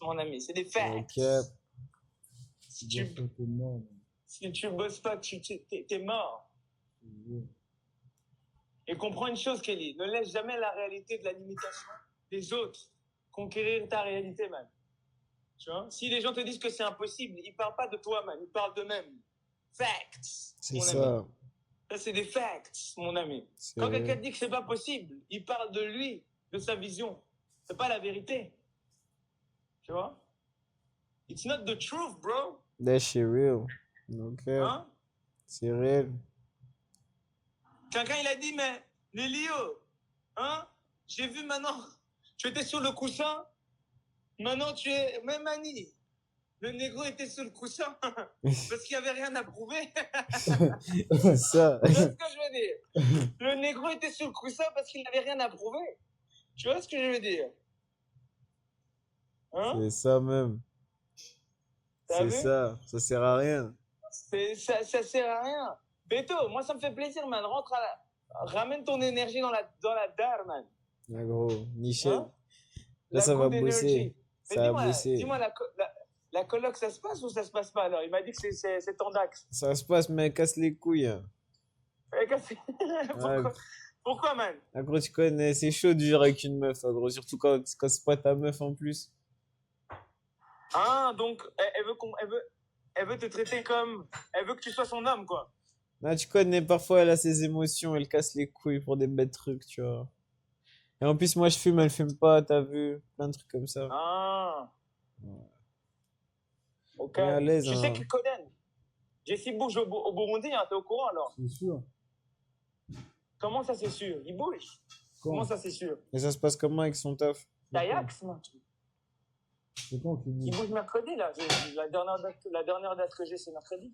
mon ami. C'est des Ok. facts. Si tu, T'es mort. si tu bosses pas, t'es mort. Mhm. Et comprends une chose, Kelly. Ne laisse jamais la réalité de la limitation des autres conquérir ta réalité, man. Tu vois? Si les gens te disent que c'est impossible, ils parlent pas de toi, man. Ils parlent d'eux-mêmes. Facts, C'est mon ça. ami. Ça, c'est des facts, mon ami. C'est Quand vrai. quelqu'un te dit que c'est pas possible, il parle de lui, de sa vision. C'est pas la vérité. Tu vois? It's not the truth, bro. That shit real. Ok. Hein? C'est réel. Quelqu'un, il a dit, mais Lélio, hein? J'ai vu maintenant, tu étais sur le coussin, maintenant tu es... Même Annie, le négro était sur le coussin parce qu'il n'y avait rien à prouver. Ça. C'est ce que je veux dire. Le négro était sur le coussin parce qu'il n'avait rien à prouver. Tu vois ce que je veux dire? Hein? C'est ça même. T'as C'est vu? ça. Ça sert à rien. Ça sert à rien. Beto, moi ça me fait plaisir, man. Ramène ton énergie dans la dalle, man. Ah, gros. Michel. Hein? Là, La ça va good bosser. energy. Mais Ça va bosser. dis-moi la coloc, ça se passe ou ça se passe pas alors? Il m'a dit que c'est ton dax. Ça se passe, mais casse les couilles, hein. Pourquoi, Ah, pourquoi, man? ah, gros, tu connais, c'est chaud de vivre avec une meuf, hein, gros. Surtout quand c'est pas ta meuf en plus. Ah, donc elle veut te traiter comme... Elle veut que tu sois son homme, quoi. Ah, tu connais, parfois elle a ses émotions, elle casse les couilles pour des bêtes trucs, tu vois. Et en plus, moi je fume, elle fume pas, t'as vu? Plein de trucs comme ça. Ah, ok. Mais à l'aise, Tu sais hein. qu'il connaît. Jessie bouge au Burundi, hein, t'es au courant alors? C'est sûr. Comment ça, c'est sûr? Il bouge. Comment ça, c'est sûr? Et ça se passe comment avec son taf? Tayax, man. C'est quand qu'il Il bouge mercredi, là. La dernière date que j'ai, c'est mercredi.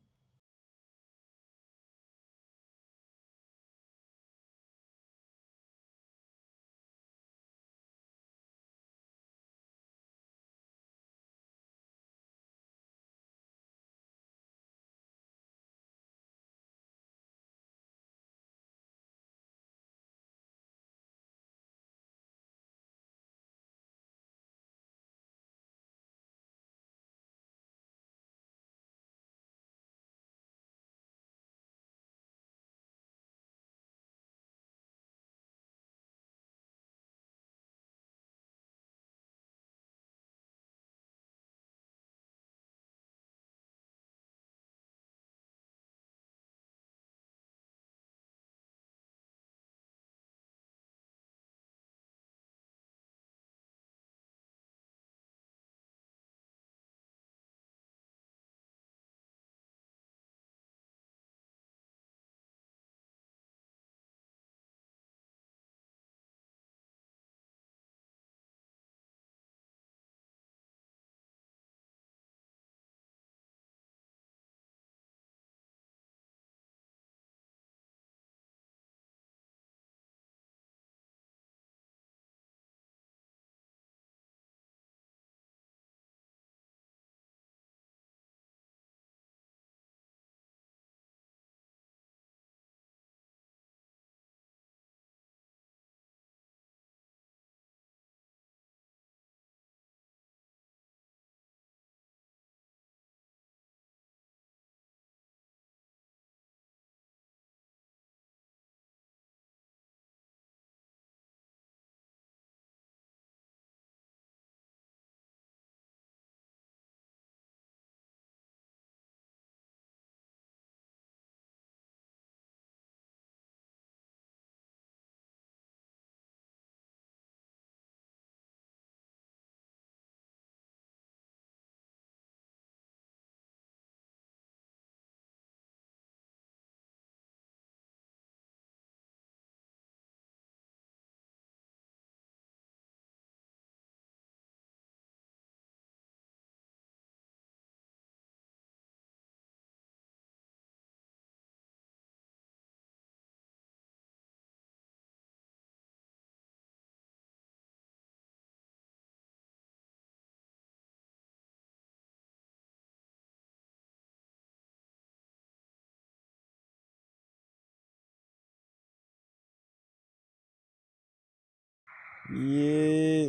Yeah.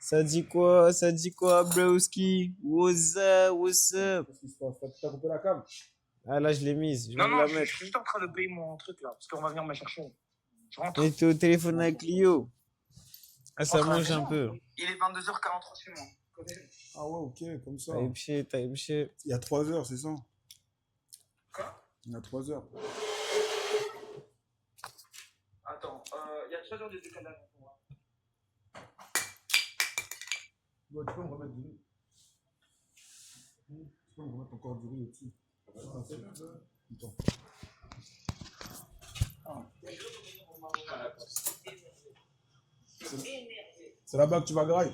Ça dit quoi? Ça dit quoi, broski? What's up? What's up? Qu'est-ce qui se passe? T'as coupé la cam? Ah là, je l'ai mise. Je viens Non, de la non, je mettre. suis juste en train de payer mon truc là, parce qu'on va venir me chercher. Je rentre. Et t'es au téléphone avec Lio. Ah, ça Entre à la mange un maison. peu. Il est 22h43 chez moi. Ah ouais, ok, comme ça. Time shit, time shit. Il y a 3 heures, c'est ça? Quoi? Il y a 3 heures. Attends, il y a 3 heures de décalage pour moi. Ouais, tu peux me remettre du riz. Tu peux me remettre encore du riz au-dessus. Attends. C'est là-bas que tu vas grailler.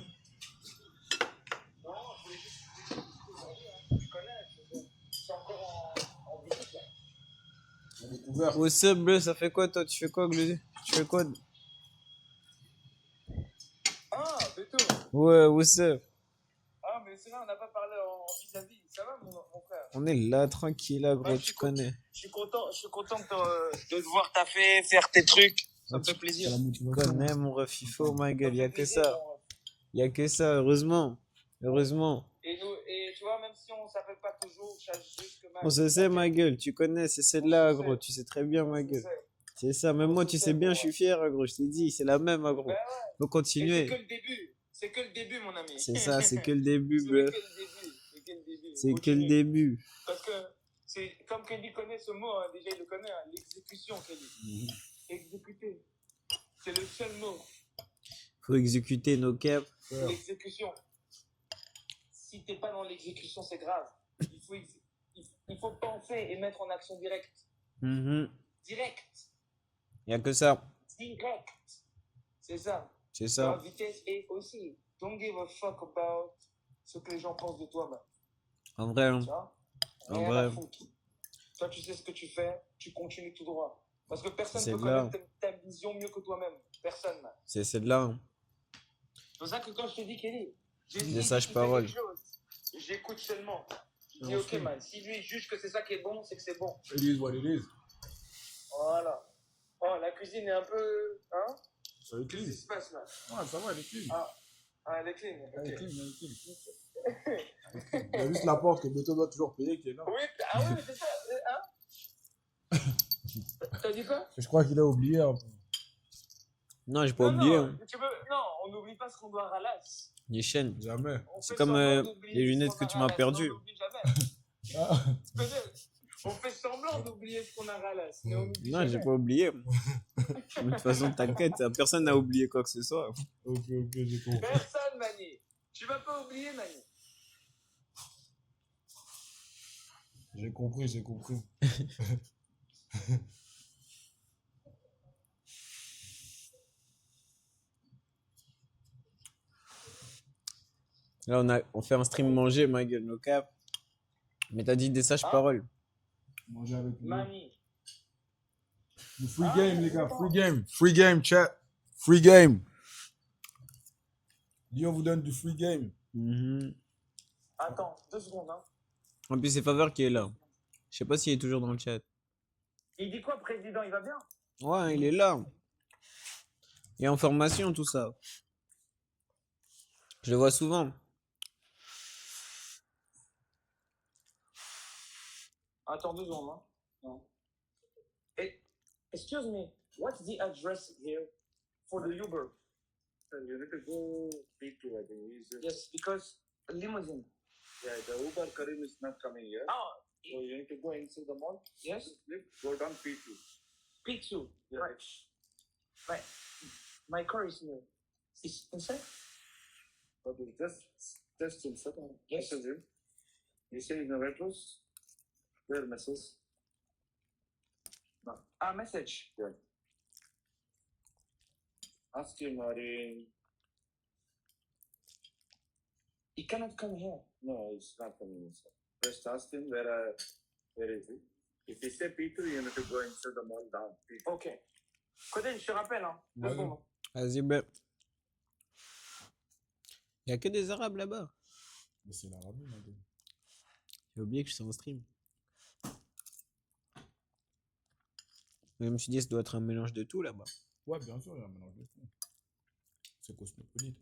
On a découvert. What's up, bro? Ça fait quoi, toi? Tu fais quoi, Glody? Tu fais quoi? Ah, Beto. Ouais, what's up? Ah, mais c'est là, on n'a pas parlé en vis-à-vis. Ça va, mon frère? On est là, tranquille, là, gros, Ouais, tu connais. Je suis content de te voir taffer, faire tes trucs. Ça me fait plaisir. C'est la Tu motivation. connais, mon ref, il faut, ma gueule. me Y a fait que plaisir, ça. mon ref. Y a que ça, heureusement. Heureusement. Et tu vois, même si on s'appelle pas toujours, je sache juste que On se sait, ma gueule. Tu connais, c'est celle-là, gros. Tu sais très bien, ma On se gueule. sait. C'est ça. Même On moi, se tu sait, sais bien, mon je suis ref. fier, gros. Je t'ai dit, c'est la même, gros. Ben ouais. Faut Et c'est continuer. que le début. C'est que le début, mon ami. C'est ça, c'est que le début, Ce bro. n'est que le début. C'est que le début. C'est que le Continue. début. Parce que c'est comme Kelly connaît ce mot, hein, déjà il le connaît, hein, l'exécution, Kelly. Exécuter. C'est le seul mot. Faut exécuter nos caps. Ouais. L'exécution. Si t'es pas dans l'exécution, c'est grave. Il faut penser et mettre en action directe. Direct. Y a que ça. Direct. C'est ça. C'est La ça. vitesse et aussi, don't give a fuck about ce que les gens pensent de toi, man. En vrai, hein. Tu vois? En Rien vrai. à foutre. Toi, tu sais ce que tu fais, tu continues tout droit. Parce que personne C'est ne peut là. connaître ta vision mieux que toi-même. Personne, man. C'est celle-là. hein. C'est pour ça que quand je te dis, Kelly, Des sages paroles. j'écoute seulement. Je dis, ok, man, si lui juge que c'est ça qui est bon, c'est que c'est bon. It is what it is. Voilà. Oh, la cuisine est un peu. Hein? Ça est Qu'est-ce qui clean. se passe là? Ah, ça va, elle est clean. Ah, elle est clean. Elle est Ok. clean, elle est clean. Il y a juste la porte que Beto doit toujours payer qui est là. Oui, ah oui, c'est ça. Hein? T'as dit quoi? Je crois qu'il a oublié. Hein. Non, j'ai pas oublié. Non, hein. non, on n'oublie pas ce qu'on doit à Ralas. Les chaînes. Jamais. On C'est fait comme, semblant d'oublier les ce lunettes qu'on que a tu à m'as Ralas, perdues. mais on n'oublie jamais. Ah, Tu connais? On fait semblant d'oublier ce qu'on a à Ralas, mais on n'oublie Non, jamais. j'ai pas oublié. De toute façon, t'inquiète, personne n'a oublié quoi que ce soit. ok, j'ai compris. Personne, Mani. Tu vas pas oublier, Mani. J'ai compris, j'ai compris. Là, on fait un stream manger, ma gueule, nos caps. Mais t'as dit des sages Ah. paroles. Manger avec lui. Mani. Du free game, les gars. Free game. Free game, chat. Free game. Lyon vous donne du free game. Attends, 2 secondes, hein. En plus, c'est Faveur qui est là. Je sais pas s'il est toujours dans le chat. Il dit quoi, président? Il va bien? Ouais, il est là. Il est en formation, tout ça. Je le vois souvent. Attends 2 secondes, hein. Non. Excuse me, what's the address here for the Uber? You need to go speak to, I think. Yes, because limousine. Yeah, the Uber Karim is not coming here. Ah, So you need to go inside the mall. yes, Go down P2. P2. Yeah. Right. My car is new. It's inside? But it's just inside. Yes. Message him. You say in the retros. Where message? No. Ah, message. Yeah. Ask him, Ari. He cannot come here. No, it's not coming inside. Just ask him where is he. If he say P2, you need to go inside the mall down. P2. Ok. Codel, je te rappelle, hein. 2 Ouais. secondes. Vas-y, ben. Il y a que des Arabes là-bas. Mais c'est l'Arabie, madame. J'ai oublié que je suis en stream. Mais je me suis dit, ça doit être un mélange de tout là-bas. Ouais, bien sûr, il y a un mélange de tout. C'est cosmopolite.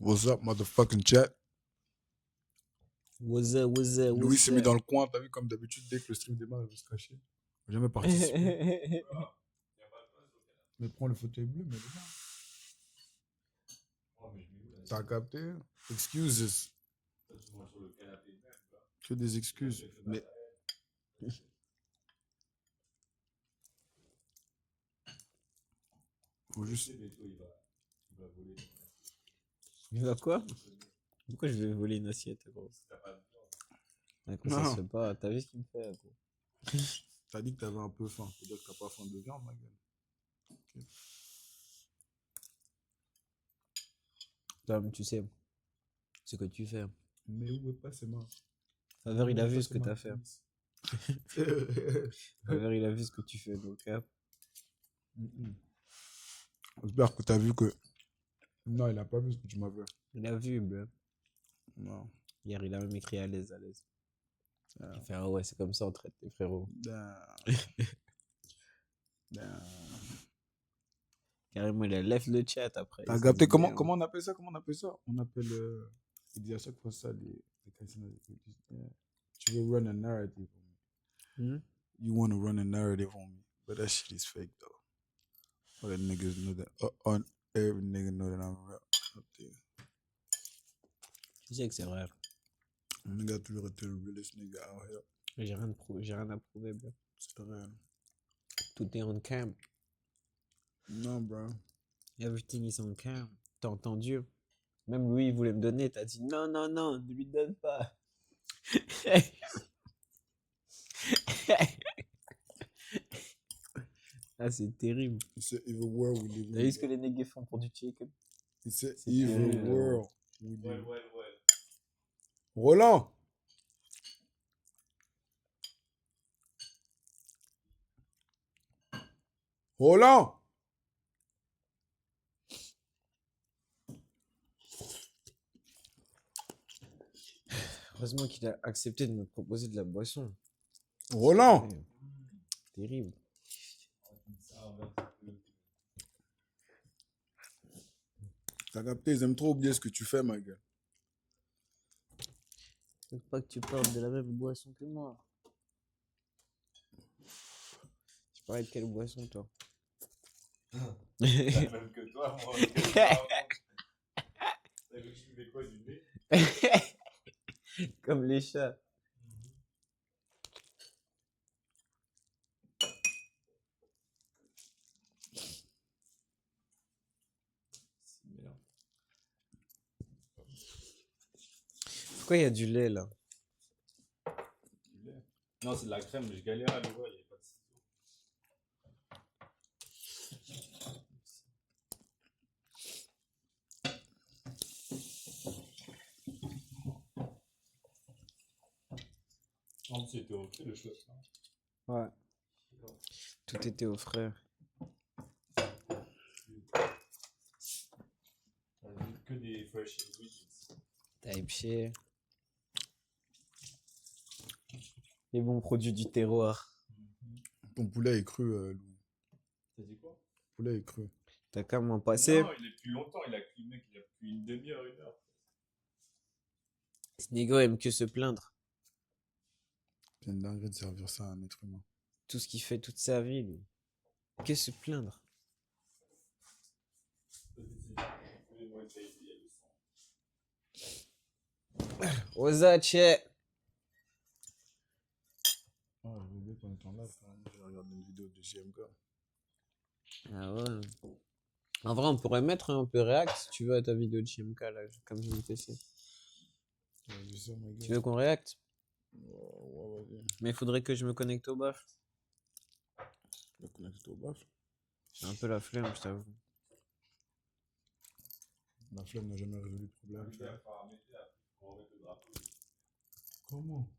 What's up, motherfucking chat? What's up, what's up, Louis what's s'est mis up? dans le coin, t'as vu, comme d'habitude, dès que le stream démarre, il veut se cacher. Il va jamais participer. Mais prends le fauteuil bleu, mais là. T'as capté? Excuses. Que des excuses. Mais faut juste. Il va quoi? Pourquoi je vais voler une assiette, gros? Ah, gros, ça Non. se fait pas. T'as vu ce qu'il me fait, gros? T'as dit que t'avais un peu faim. Faut dire que t'as pas faim de viande, ma gueule. Ok. Tom, tu sais ce que tu fais. Mais où est passé ma? Faveur, il a Où est vu ce passé que ma t'as fait. pénis? Faveur, il a vu ce que tu fais, donc, hein. J'espère que t'as vu que. Non, il a pas vu ce que tu m'as fait. Il a vu, bro. Non. Hier, il a même écrit à l'aise, à l'aise. Ah. Il fait, ah ouais, c'est comme ça, on traite les frérots. Carrément, il a left le chat après. T'as Il s'est capté dit, comment, damn. comment on appelle ça? Comment on appelle ça? On appelle. Il dit à chaque fois ça, les casinos. Tu veux run a narrative on me. Hmm? You want to run a narrative on me. But that shit is fake though. All the niggas know that. On every nigga know that I'm real. Up there. Tu sais que c'est vrai. Un nigga a toujours été le realest nigga out here. J'ai rien à prouver, bro. C'est vrai. Tout est on cam. Non, bro. Everything is on cam. T'as entendu? Même lui, il voulait me donner. T'as dit non, non, non, ne lui donne pas. Ah, c'est terrible. It's an evil world we live T'as vu in. ce que les nègres font pour du chicken? It's an C'est evil terrible, world we live Ouais, in. ouais, ouais. Roland! Roland! Heureusement qu'il a accepté de me proposer de la boisson. Roland! Ouais, terrible. T'as capté, ils aiment trop oublier ce que tu fais, ma gueule. Faut pas que tu parles de la même boisson que moi. Tu parlais de quelle boisson, toi? La même que toi, moi. T'as vu que je fais quoi du nez? Comme les chats. Pourquoi il y a du lait là? Non, c'est de la crème, mais je galère à l'ouvrir, il n'y a pas de ciseaux. En plus, c'était au prix, le choix. Ouais. Tout était au frais. On a vu que des fresh ingredients. Type shit. Les bons produits du terroir. Ton poulet est cru, Louis. T'as dit quoi? Poulet est cru. T'as qu'à m'en passer. Non, il est plus longtemps, il a cuit, mec, il a cuit une demi-heure, une heure. Ce négo aime que se plaindre. C'est une dinguerie de servir ça à un être humain. Tout ce qu'il fait toute sa vie, lui. Que se plaindre. Osache. Ah, j'ai oublié qu'on était en live, quand même. J'ai regardé une vidéo de JMK. Ah ouais. En vrai, on pourrait mettre, hein, on peut react si tu veux à ta vidéo de CMK là, comme je l'ai fait ici. J'ai vu ça, ma gueule. Tu veux qu'on react? Ouais, vas-y. Mais il faudrait que je me connecte au baf. Tu vas connecter au baf. J'ai un peu la flemme, je t'avoue. La flemme n'a jamais résolu le problème. Il va falloir mettre là, pour remettre le drapeau. Comment?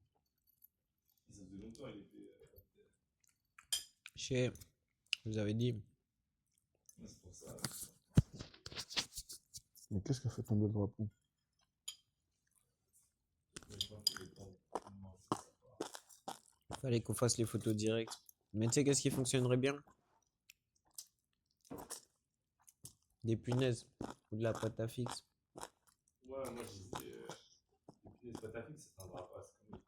Ça faisait longtemps, il était. Chez, je vous avais dit. C'est pour ça. Mais qu'est-ce qui a fait tomber le drapeau? Fallait qu'on fasse les photos directes. Mais tu sais qu'est-ce qui fonctionnerait bien? Des punaises ou de la pâte à fixe. Ouais, moi, je disais, les punaises patafix, ça t'endra pas. C'est comme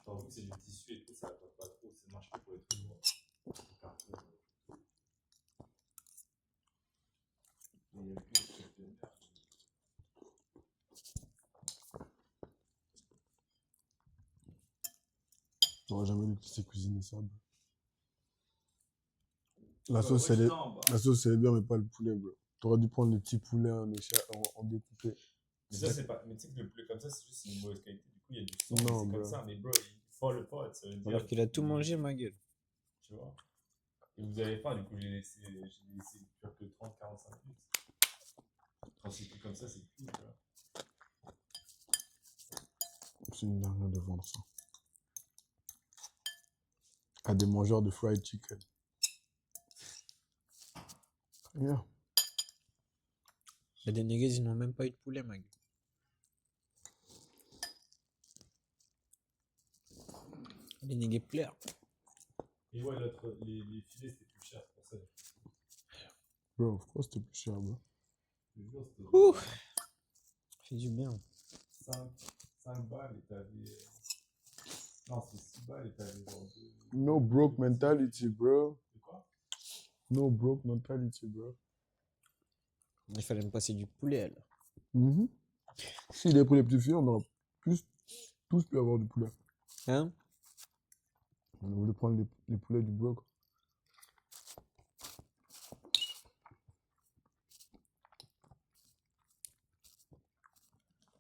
genre, vu que c'est du tissu et tout, ça va pas trop. C'est marche pour les trucs lourds. Le carton, mais il y a plus de trucs de merde. J'aurais jamais lu qui sait cuisiner ça. Bro. La Ouais, sauce, ouais, elle est... putain, bah. La sauce, elle est bien, mais pas le poulet, bro. T'aurais dû prendre les petits poulets en découpé. Mais ça, c'est pas. Mais tu sais que le poulet comme ça, c'est juste une mauvaise qualité. Du coup, il y a du sang. Non, C'est bro. comme ça. Mais bro, il faut le pot. Ça veut dire. Alors qu'il a tout mangé, ma gueule. Tu vois. Et vous avez faim, du coup, j'ai laissé cuire que 30-45 minutes. Quand c'est cuit comme ça, c'est cuit, tu vois. C'est une dinguerie de vendre ça. À des mangeurs de fried chicken. Très bien. Il y a des niggas, ils n'ont même pas eu de poulet, ma gueule. Les niggas pleurent. Et ouais, l'autre, les filets, c'était plus cher pour ça. Bro, pourquoi c'était plus cher, bro? Je te jure, c'était Ouh. Fait du bien. 5 balles et t'avais. Non, c'est 6 balles et t'avais genre deux. No broke mentality, bro. C'est quoi? No broke mentality, bro. Il fallait me passer du poulet, alors. Mhm. S'il est pour les petits filles, on aurait tous pu avoir du poulet. Hein? On voulait prendre les poulets du broke.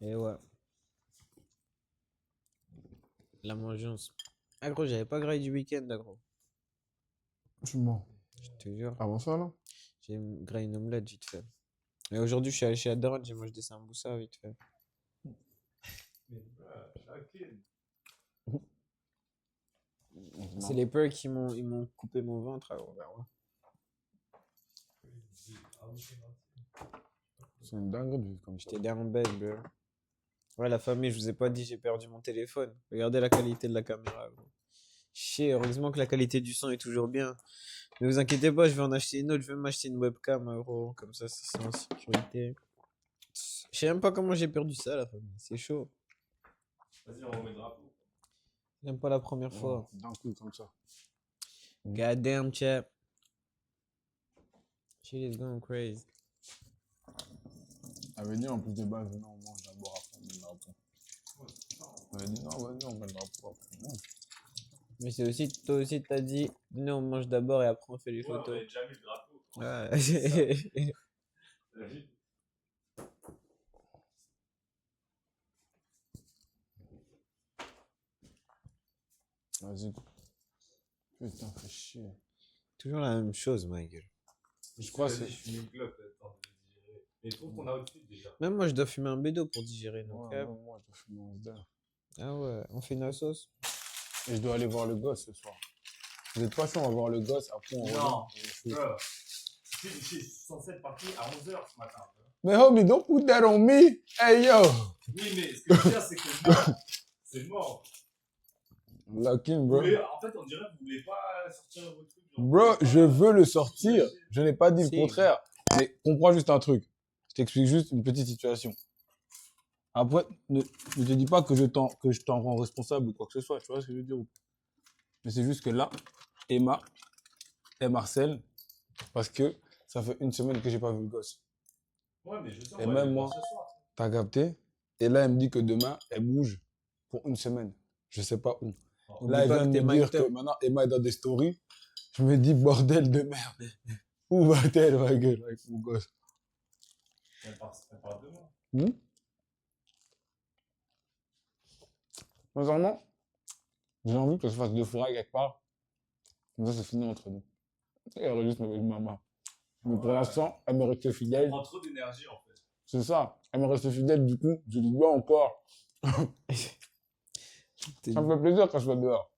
Et ouais. La mangeance. Ah, gros, j'avais pas graillé du week-end, là, gros. Tu mens. Je te jure. Avant ça, là? J'ai graillé une omelette, vite fait. Et aujourd'hui, je suis allé chez Adaron, j'ai mangé des sambusa, vite fait. Mais chacun. C'est les peurs qui m'ont coupé mon ventre, alors, ben ouais. Ah oui, c'est gentil. C'est une dinguerie de vivre comme ça. J'étais down bad, bro. Ouais, la famille, je vous ai pas dit, j'ai perdu mon téléphone. Regardez la qualité de la caméra, gros. Chier, heureusement que la qualité du son est toujours bien. Ne vous inquiétez pas, je vais en acheter une autre. Je vais m'acheter une webcam, gros. Comme ça, c'est en sécurité. Je sais même pas comment j'ai perdu ça, la famille. C'est chaud. Vas-y, on remet le drapeau. Même pas la première fois. D'un coup, comme ça. God damn, chap. Shit is going crazy. On avait dit en plus de base, non, on mange d'abord après, on met le drapeau. On avait dit non, vas-y, on met le drapeau après. Non. Mais c'est aussi, toi aussi, t'as dit, venez, on mange d'abord et après on fait les Ouais, on photos. avait déjà mis le drapeau. Ouais. T'as vu? Vas-y. Putain, fais chier. Toujours la même chose, ma gueule. Je crois que Vas-y, c'est. je suis une clope, attends, je vais digérer. Mais je trouve qu'on a au-dessus déjà. Même moi, je dois fumer un bédo pour digérer. Donc, Ouais, moi, je dois fumer 11 d'heure. ah ouais, on fait une sauce. Et je dois aller voir le gosse ce soir. Vous êtes pas chaud, on va voir le gosse, après on Non. revient. et on fait- Bro, je suis censé être parti à 11h ce matin. tu vois. Mais homie, don't put that on me! Hey yo! Oui, mais ce que je veux dire, c'est que mort, c'est mort. Lakin, Vous bro. voulez- en fait, on dirait que vous voulez pas sortir votre truc. Genre, Bro, je veux le sortir. Je n'ai pas dit Si. le contraire. Mais comprends juste un truc. Je t'explique juste une petite situation. Après, ne te dis pas que je t'en rends responsable ou quoi que ce soit. Tu vois ce que je veux dire? Mais c'est juste que là, Emma et Marcel, parce que ça fait une semaine que j'ai pas vu le gosse. Ouais, mais je sais, on Et va même aller moi. voir ce soir. T'as capté? Et là, elle me dit que demain, elle bouge pour une semaine. Je sais pas où. Oublie Là, elle pas vient que de t'es me dire mic'd up. que maintenant, Emma est dans des stories. Je me dis, bordel de merde. Où va-t-elle, ma gueule, avec mon gosse? Elle part demain. Sincèrement, j'ai envie que je fasse 2 fourrailles quelque part. Comme ça, c'est fini entre nous. Et elle aurait juste ma maman. Mais pour Ouais. l'instant, elle me reste Elle fidèle. prend trop d'énergie en fait. C'est ça. Elle me reste fidèle, du coup, je lui dois encore. T'es Ça me fait plaisir quand je vais dehors.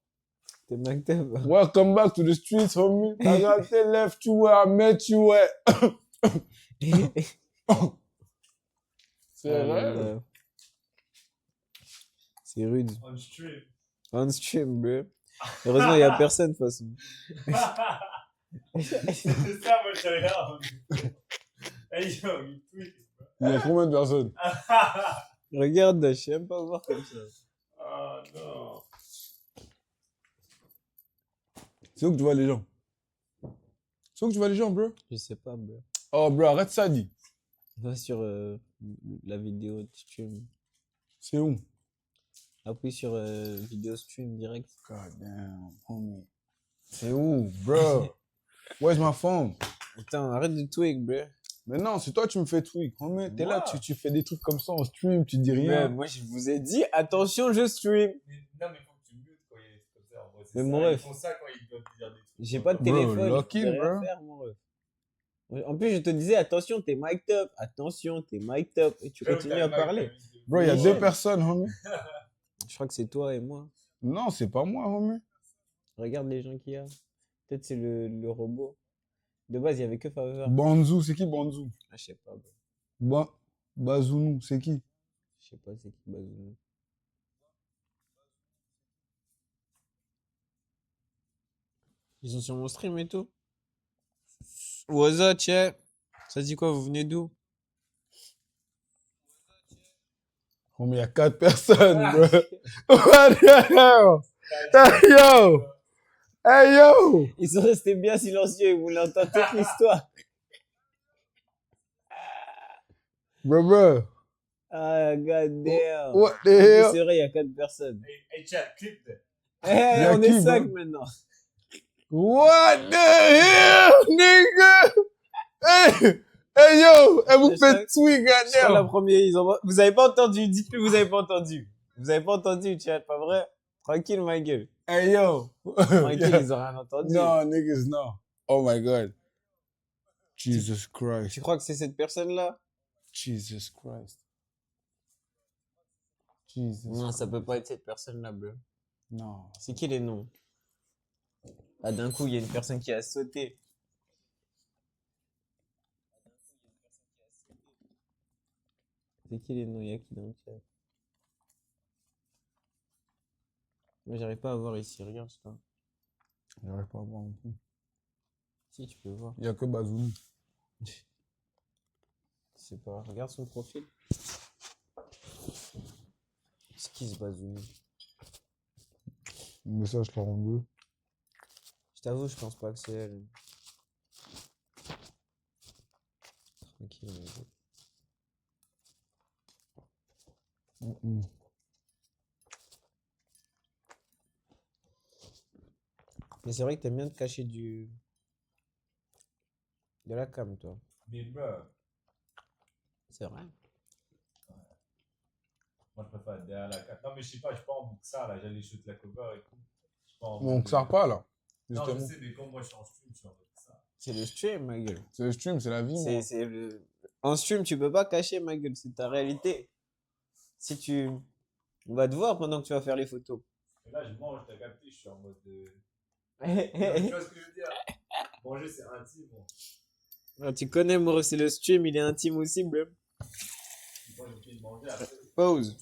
t'es mic'd up. Welcome back to the streets, homie. I got the left you where I met you at. C'est Ah là vrai. là. C'est rude. On stream. On stream, bro. Heureusement, il y a personne, de toute façon. C'est ça, moi je regarde. Hey yo, il tweet. Il y a combien de personnes? Regarde, je sais même pas voir comme ça. Ah non. C'est où que tu vois les gens? C'est où que tu vois les gens, bro? Je sais pas, bro. Oh, bro, arrête ça, dit. Va sur la vidéo de stream. C'est où? Appuie sur vidéo stream direct. God damn, homie. C'est où, bro? Where's my phone? Attends, arrête de tweak, bro. Mais non, c'est toi, tu me fais tweak. Homie, t'es là, Moi? tu fais des trucs comme ça en stream, tu dis rien. Moi, je vous ai dit, attention, je stream. Non, mais faut que tu mutes quand il y a des trucs comme ça. En vrai, c'est Mais ça. mon Ils ref. font ça quand ils doivent te dire des trucs. J'ai pas de Bro, téléphone. lock je in, peux rien bro. faire, mon ref. En plus, je te disais, attention, t'es mic'd up. Attention, t'es mic'd up. Et tu continues à parler. Bro, il y a Ouais. deux personnes, homie. Je crois que c'est toi et moi. Non, c'est pas moi, homie. Regarde les gens qu'il y a. Peut-être c'est le robot. De base, il y avait que Faveur. Banzou, c'est qui Banzou? Ah, je sais pas, bro. Bazounou, c'est qui? Je sais pas c'est qui Bazoum. Ils sont sur mon stream et tout. Waza, tiens. Ça dit quoi, vous venez d'où? Homie, il y a 4 personnes, bro. What the hell? Hey, yo! Hey, yo! Ils sont restés bien silencieux, ils voulaient entendre toute l'histoire. Bro. Ah, god damn. What the Oui, hell? c'est vrai, il y a 4 personnes. Hey, chat, clip. Eh, a on qui, est 5 bro? maintenant. What the hell, nigga? Hey! Hey, yo! Hey, vous Je faites tweet, Je crois la goddamn! première, vous avez pas entendu, dites-le, vous avez pas entendu. Vous avez pas entendu, chat, pas vrai? Tranquille, ma gueule. Hey, yo! Tranquille, ils ont rien entendu. No, niggas, no. Oh my god. Jesus Christ. Tu crois que c'est cette personne-là? Jesus Christ. Jesus. Non, ça peut pas être cette personne-là, bro. Non. C'est qui les noms? Ah, d'un coup, il y a une personne qui a sauté. C'est qui les noms? Il y a qui dans le chat? Moi, j'arrive pas à voir ici. Regarde, je t'en- J'arrive pas à voir non plus. Si, tu peux voir. Il y a que Bazoum. Je sais pas. Regarde son profil. C'est qui ce Bazoumi? Le message 42. Je t'avoue, je pense pas que c'est elle. Tranquille, mais bon. Mais c'est vrai que t'aimes bien te cacher de la cam, toi. Mais bro, C'est vrai. moi je préfère être derrière la carte. Non, mais je sais pas, je suis pas en ça là, j'allais shoot la cover et tout. Je suis pas en On sort pas là. Non, je Justement. sais, mais quand moi je suis en stream, je suis en mode ça. C'est le stream, ma gueule. C'est le stream, c'est la vie, moi. C'est le... En stream, tu peux pas cacher, ma gueule. C'est ta réalité. Si tu... On va te voir pendant que tu vas faire les photos. Et là, je mange, t'as capté, je suis en mode. Tu vois ce que je veux dire? Manger, c'est intime. Bon. Ah, tu connais, moi, c'est le stream, il est intime aussi, bro. Moi, j'ai fait de manger après. Pause.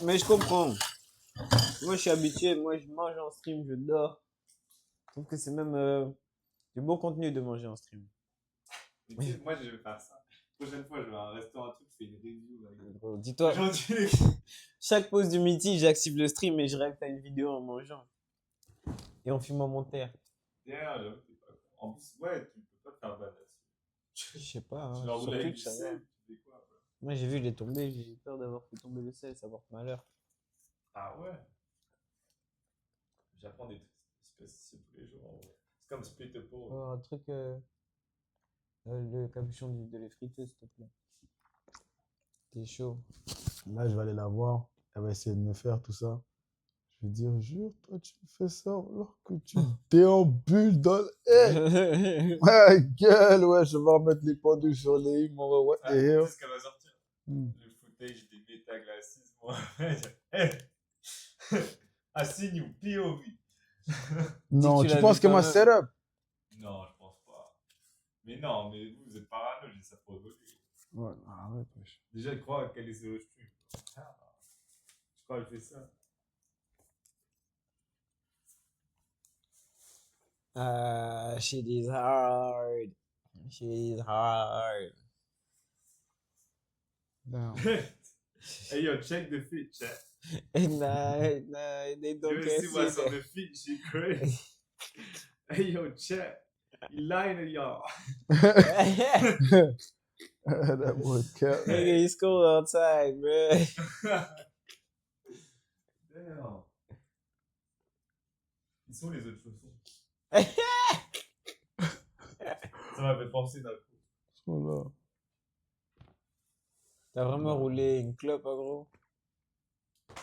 Mais je comprends. Moi, je suis habitué. Moi, je mange en stream, je dors. Je trouve que c'est même du bon contenu de manger en stream. Mais tu sais, moi, je vais faire ça. La prochaine fois, je vais à un restaurant, un truc, je fais une review. Là. Gros, dis-toi, Aujourd'hui, chaque pause du midi, j'active le stream et je rêve à une vidéo en mangeant. Et en fumant mon terre. derrière, j'avoue, t'es pas. En plus, ouais, tu peux pas te faire ban là-dessus. Je sais pas. Hein, Tu leur sur roules avec Twitch, du ça va. sel, tu fais quoi? Ouais. Moi, j'ai vu, il est tombé. J'ai peur d'avoir fait tomber le sel, ça porte malheur. Ah ouais? J'apprends des trucs spécifiques tous les jours. En vrai. C'est comme split up. Oh, un truc. Le capuchon de lait friteux, s'il te plaît. T'es chaud. Là, je vais aller la voir. Elle va essayer de me faire tout ça. Je vais dire, jure, toi, tu me fais ça alors que tu déambules dans le... Hey! Ouais, gueule, ouais, je vais remettre les pendules sur les hymnes, mon what the Ah, tu hell? sais ce qu'elle va sortir? Hmm. Le footage des métaglacis, moi. Assigne ou POV. Non, tu tu l'as penses vu que quand ma même. setup? Non, je pense pas. Mais non, mais vous êtes parano, j'ai ça pour évoluer. Ouais, arrête, wesh. Déjà, je crois qu'elle est sur le stream. Ah, je crois qu'elle fait ça. Shit is hard. Shit is hard. Damn. Hey yo, check the feed, chat. Nah, they don't You care see what's see on the feed, she crazy. Hey yo, chat. You lying to y'all. that. That boy kept. Nigga, it's cold outside, bro. Damn. Ils sont les autres chaussons. Ça m'a fait penser d'un coup. Oh là. T'as vraiment roulé une clope, hein, gros?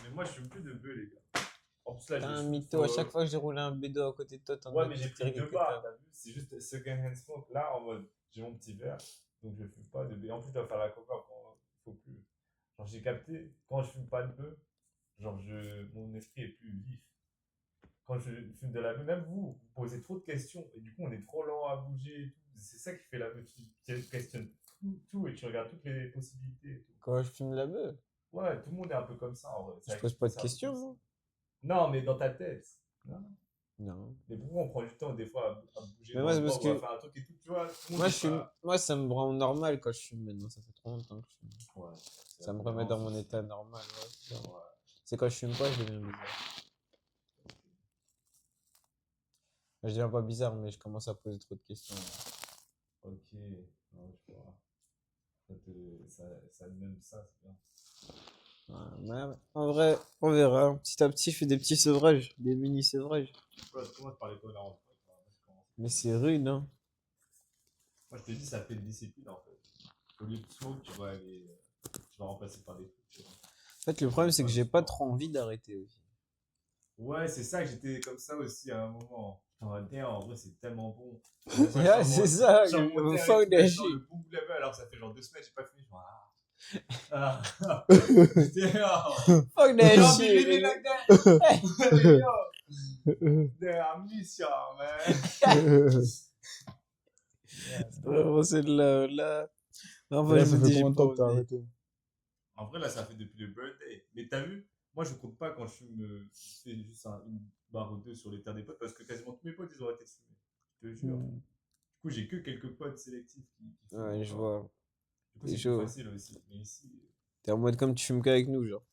Mais moi, je fume plus de bœuf, les gars. En plus, là, T'es je un fume, mytho. À chaque fois que j'ai roulé un bédo à côté de toi, t'en Ouais, as mais j'ai plus pris tiré 2 que barres, t'as. t'as vu? C'est juste second hand smoke. Là, en mode, j'ai mon petit verre, donc je fume pas de bœuf. En plus, je dois faire la coca, faut plus. Genre, j'ai capté, quand je fume pas de bœuf, genre, mon esprit est plus vif. Quand je fume de la bœuf, même vous posez trop de questions, et du coup, on est trop lent à bouger et tout. C'est ça qui fait la bœuf. Tu questionnes tout et tu regardes toutes les possibilités et tout. Quand je fume la beuh, Ouais, tout le monde est un peu comme ça, en vrai. je pose pas de questions, moi. Non, mais dans ta tête. Non. Non. Mais pourquoi on prend du temps des fois à bouger Mais dans moi, le c'est parce corps, on va que faire un truc et tout, tu vois, tout le monde moi, est je fume. pas- Moi, ça me rend normal quand je fume maintenant. Ça fait trop longtemps que je fume. Ouais, Ça me remet dans mon état normal. Ouais, c'est ça. C'est quand je fume pas, je deviens bizarre. Je deviens pas bizarre, mais je commence à poser trop de questions. Ok, non, je vois. Ça même ça, c'est bien. Ouais, mais en vrai, on verra. Petit à petit, je fais des petits sevrages, des mini sevrages. Ouais, comment te parler toi là Mais c'est rude, hein. Moi, je te dis, ça fait de discipline en fait. Au lieu de smoke, tu vas remplacer par des trucs. Tu vois. En fait, le problème, c'est que j'ai pas trop envie d'arrêter aussi. Ouais, c'est ça que j'étais comme ça aussi à un moment. En vrai, c'est tellement bon. Yeah, c'est ça, fuck that shit. Le bout level, alors ça fait genre 2 semaines, j'ai pas fini. Je vois, ah. J'étais là. Fuck that Don't shit. believe me like that. Damn, mission, man. Vraiment, c'est de là. En Là, vrai, je ça me fait dis, j'ai combien de pas temps que t'as envie. arrêté? En vrai, là, ça fait depuis le birthday. Mais t'as vu, moi, je compte pas quand je fume, je fais juste une barre ou deux sur les terres des potes parce que quasiment tous mes potes, ils ont arrêté de fumer. Je te jure. Hmm. Du coup, j'ai que quelques potes sélectifs qui fument. Ouais, je encore. vois. Du coup, C'est c'est chaud. plus facile aussi. Mais ici, T'es en mode comme tu fumes qu'avec nous, genre.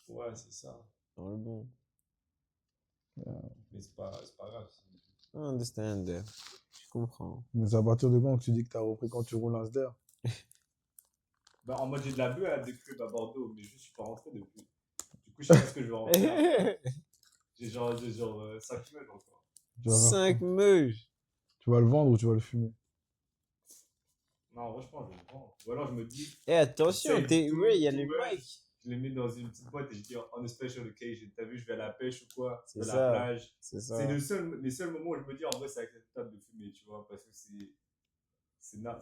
ouais, c'est ça. Dans le bon. Mais c'est pas grave. I understand. Je comprends. Mais c'est à partir de quand que tu dis que t'as repris quand tu roules un SDR? Bah, en mode, j'ai de la bœuf à des clubs à Bordeaux, mais je suis pas rentré depuis. Du coup, je sais pas ce que je vais rentrer. J'ai genre 5 meufs encore. Tu vas, faire 5 quoi? meuges. Tu vas le vendre ou tu vas le fumer? Non, en vrai, je pense que je vais le vendre. Ou alors, je me dis, Eh, attention, Save t'es... two- Ouais, il y a two les birds. mics. Je les mets dans une petite boîte et je dis on a special occasion. T'as vu, je vais à la pêche ou quoi, C'est de la ça. plage. C'est ça. C'est les seuls moments où je me dis en vrai c'est acceptable de fumer, tu vois, parce que c'est not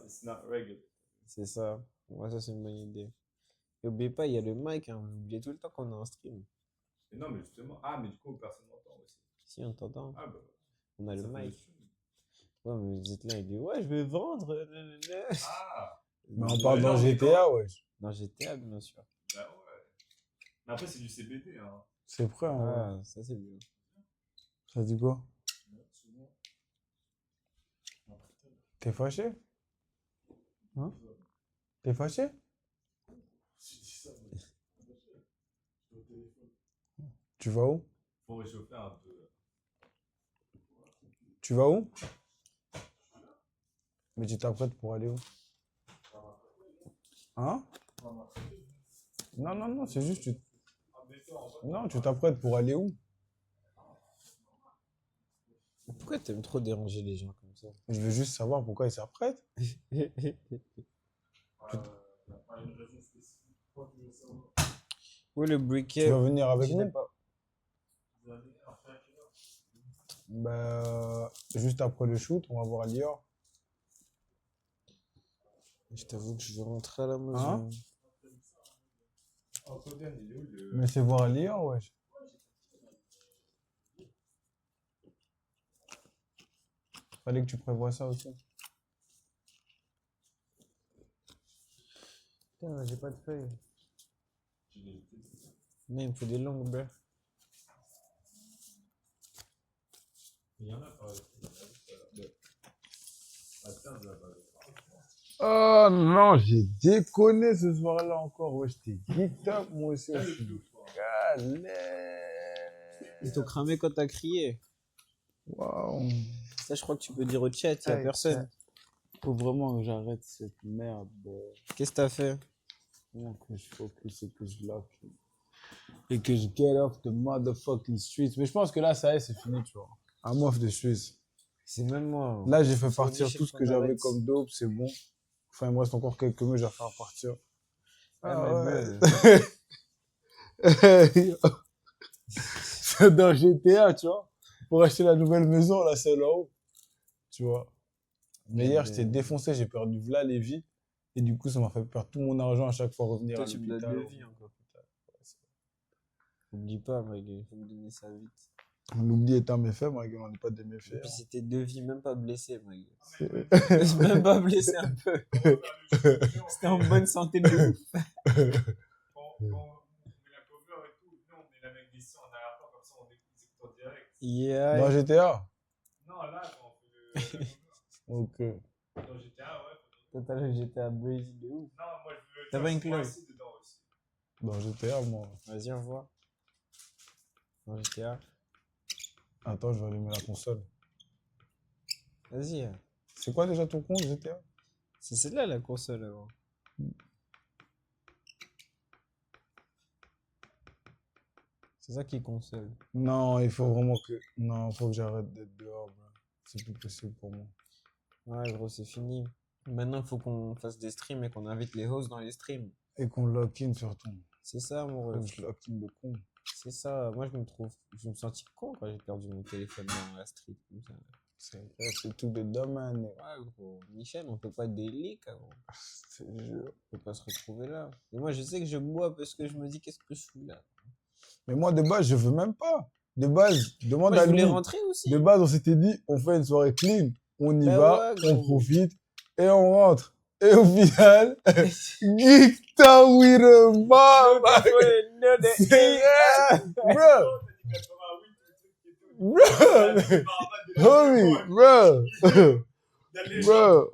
regular. C'est ça. Ouais, ça, c'est une bonne idée. Et oubliez pas, il y a le mic, hein. Vous oubliez tout le temps qu'on est en stream. Et non, mais justement, mais du coup, personne n'entend aussi. Si, on t'entend. Ah bah, On a le ça fait mic. stream. Ouais, mais vous êtes là, il dit, ouais, je vais vendre. Nanana. Ah, Mais on Ouais, parle dans non, mais GTA, ouais. dans GTA, bien sûr. bah ouais. Mais après, c'est du CBD, hein. C'est prêt, en vrai. Ah, ça, c'est bien. Ça dit quoi? Ouais, souvent. T'es fâché? Hein? T'es fâché? Tu vas où? Faut réchauffer un peu. Tu vas où? Mais tu t'apprêtes pour aller où? Hein? Non, non, non, c'est juste Non, tu t'apprêtes pour aller où? Pourquoi t'aimes trop déranger les gens comme ça? Je veux juste savoir pourquoi ils s'apprêtent. Où le Tu briquet? vas venir avec Je l'ai nous? pas. Bah, juste après le shoot, on va voir Lior. Je t'avoue que je vais rentrer à la maison. Hein? Oh, Coden, il est où le. Mais c'est voir Lior, wesh. Fallait que tu prévois ça aussi. Putain, j'ai pas de feuilles. Tu l'as été. Non, il me faut des longues, bro. Il y en a pas. Oh non, j'ai déconné ce soir-là encore. Ouais, j'étais geeked up, moi aussi. Ça, le aussi. plus ouf, quoi. Ils t'ont cramé quand t'as crié. Waouh. Ça, je crois que tu peux dire au chat, y a Aïe, personne. Faut vraiment que j'arrête cette merde. Qu'est-ce que t'as fait? Vraiment que je focus et que je lock. Et que je get off the motherfucking streets. Mais je pense que là, ça y est, c'est fini, tu vois. I'm off the streets. C'est même moi. Là, j'ai fait Faut partir dire tout ce qu'on que j'avais arrête. comme dope, c'est bon. Enfin, il me reste encore quelques meufs, je vais faire partir. Ah, mais C'est dans GTA, tu vois. Pour acheter la nouvelle maison, là, c'est là-haut. Tu vois. Mais hier, j'étais défoncé, j'ai perdu v'là les vies. Et du coup, ça m'a fait perdre tout mon argent à chaque fois revenir Toi, à tu me donnes l'hôpital. de vie encore. N'oublie pas, mec, il faut me donner ça vite. L'oubli est un méfait, ma gueule, on n'est pas des Et méfaits. puis c'était deux vies, même pas blessé, mec. Hein. Même pas blessé un peu. C'était en bonne santé de ouf. Quand on met la cover et tout, nous, on met la mec d'ici en arrière-plan, comme ça, on écoute en direct. Yeah. Dans GTA. Non, là, quand on fait le. Ok. Dans GTA, ouais. Toi, t'as le GTA Breezy de ouf. Non, moi, je veux. T'as pas une moi clope? aussi dedans aussi. Dans GTA, moi. Vas-y, on voit. Dans GTA. Attends, je vais allumer la console. Vas-y. C'est quoi déjà ton compte, GTA? C'est celle-là la console avant. C'est ça qui est console. Non, il faut vraiment que. Non, il faut que j'arrête d'être dehors, bro. C'est plus possible pour moi. Ouais, gros, c'est fini. Maintenant, il faut qu'on fasse des streams et qu'on invite les hosts dans les streams. Et qu'on lock-in surtout. C'est ça, mon Faut ref. que je lock-in de con. C'est ça. Moi, je me sentis con quand j'ai perdu mon téléphone dans la street. Comme ça. C'est tout de domaine. Ouais, gros. Michel, on peut pas délier, gros. C'est sûr. On peut pas se retrouver là. Et moi, je sais que je bois parce que je me dis, qu'est-ce que je fous là? Mais moi, de base, je veux même pas. De base, demande Moi, à je voulais lui. rentrer aussi. De base, on s'était dit, on fait une soirée clean. On y Bah va, ouais, on gros. profite et on rentre. Et au final, geek down with a mom. Bro, homie, bro, bro,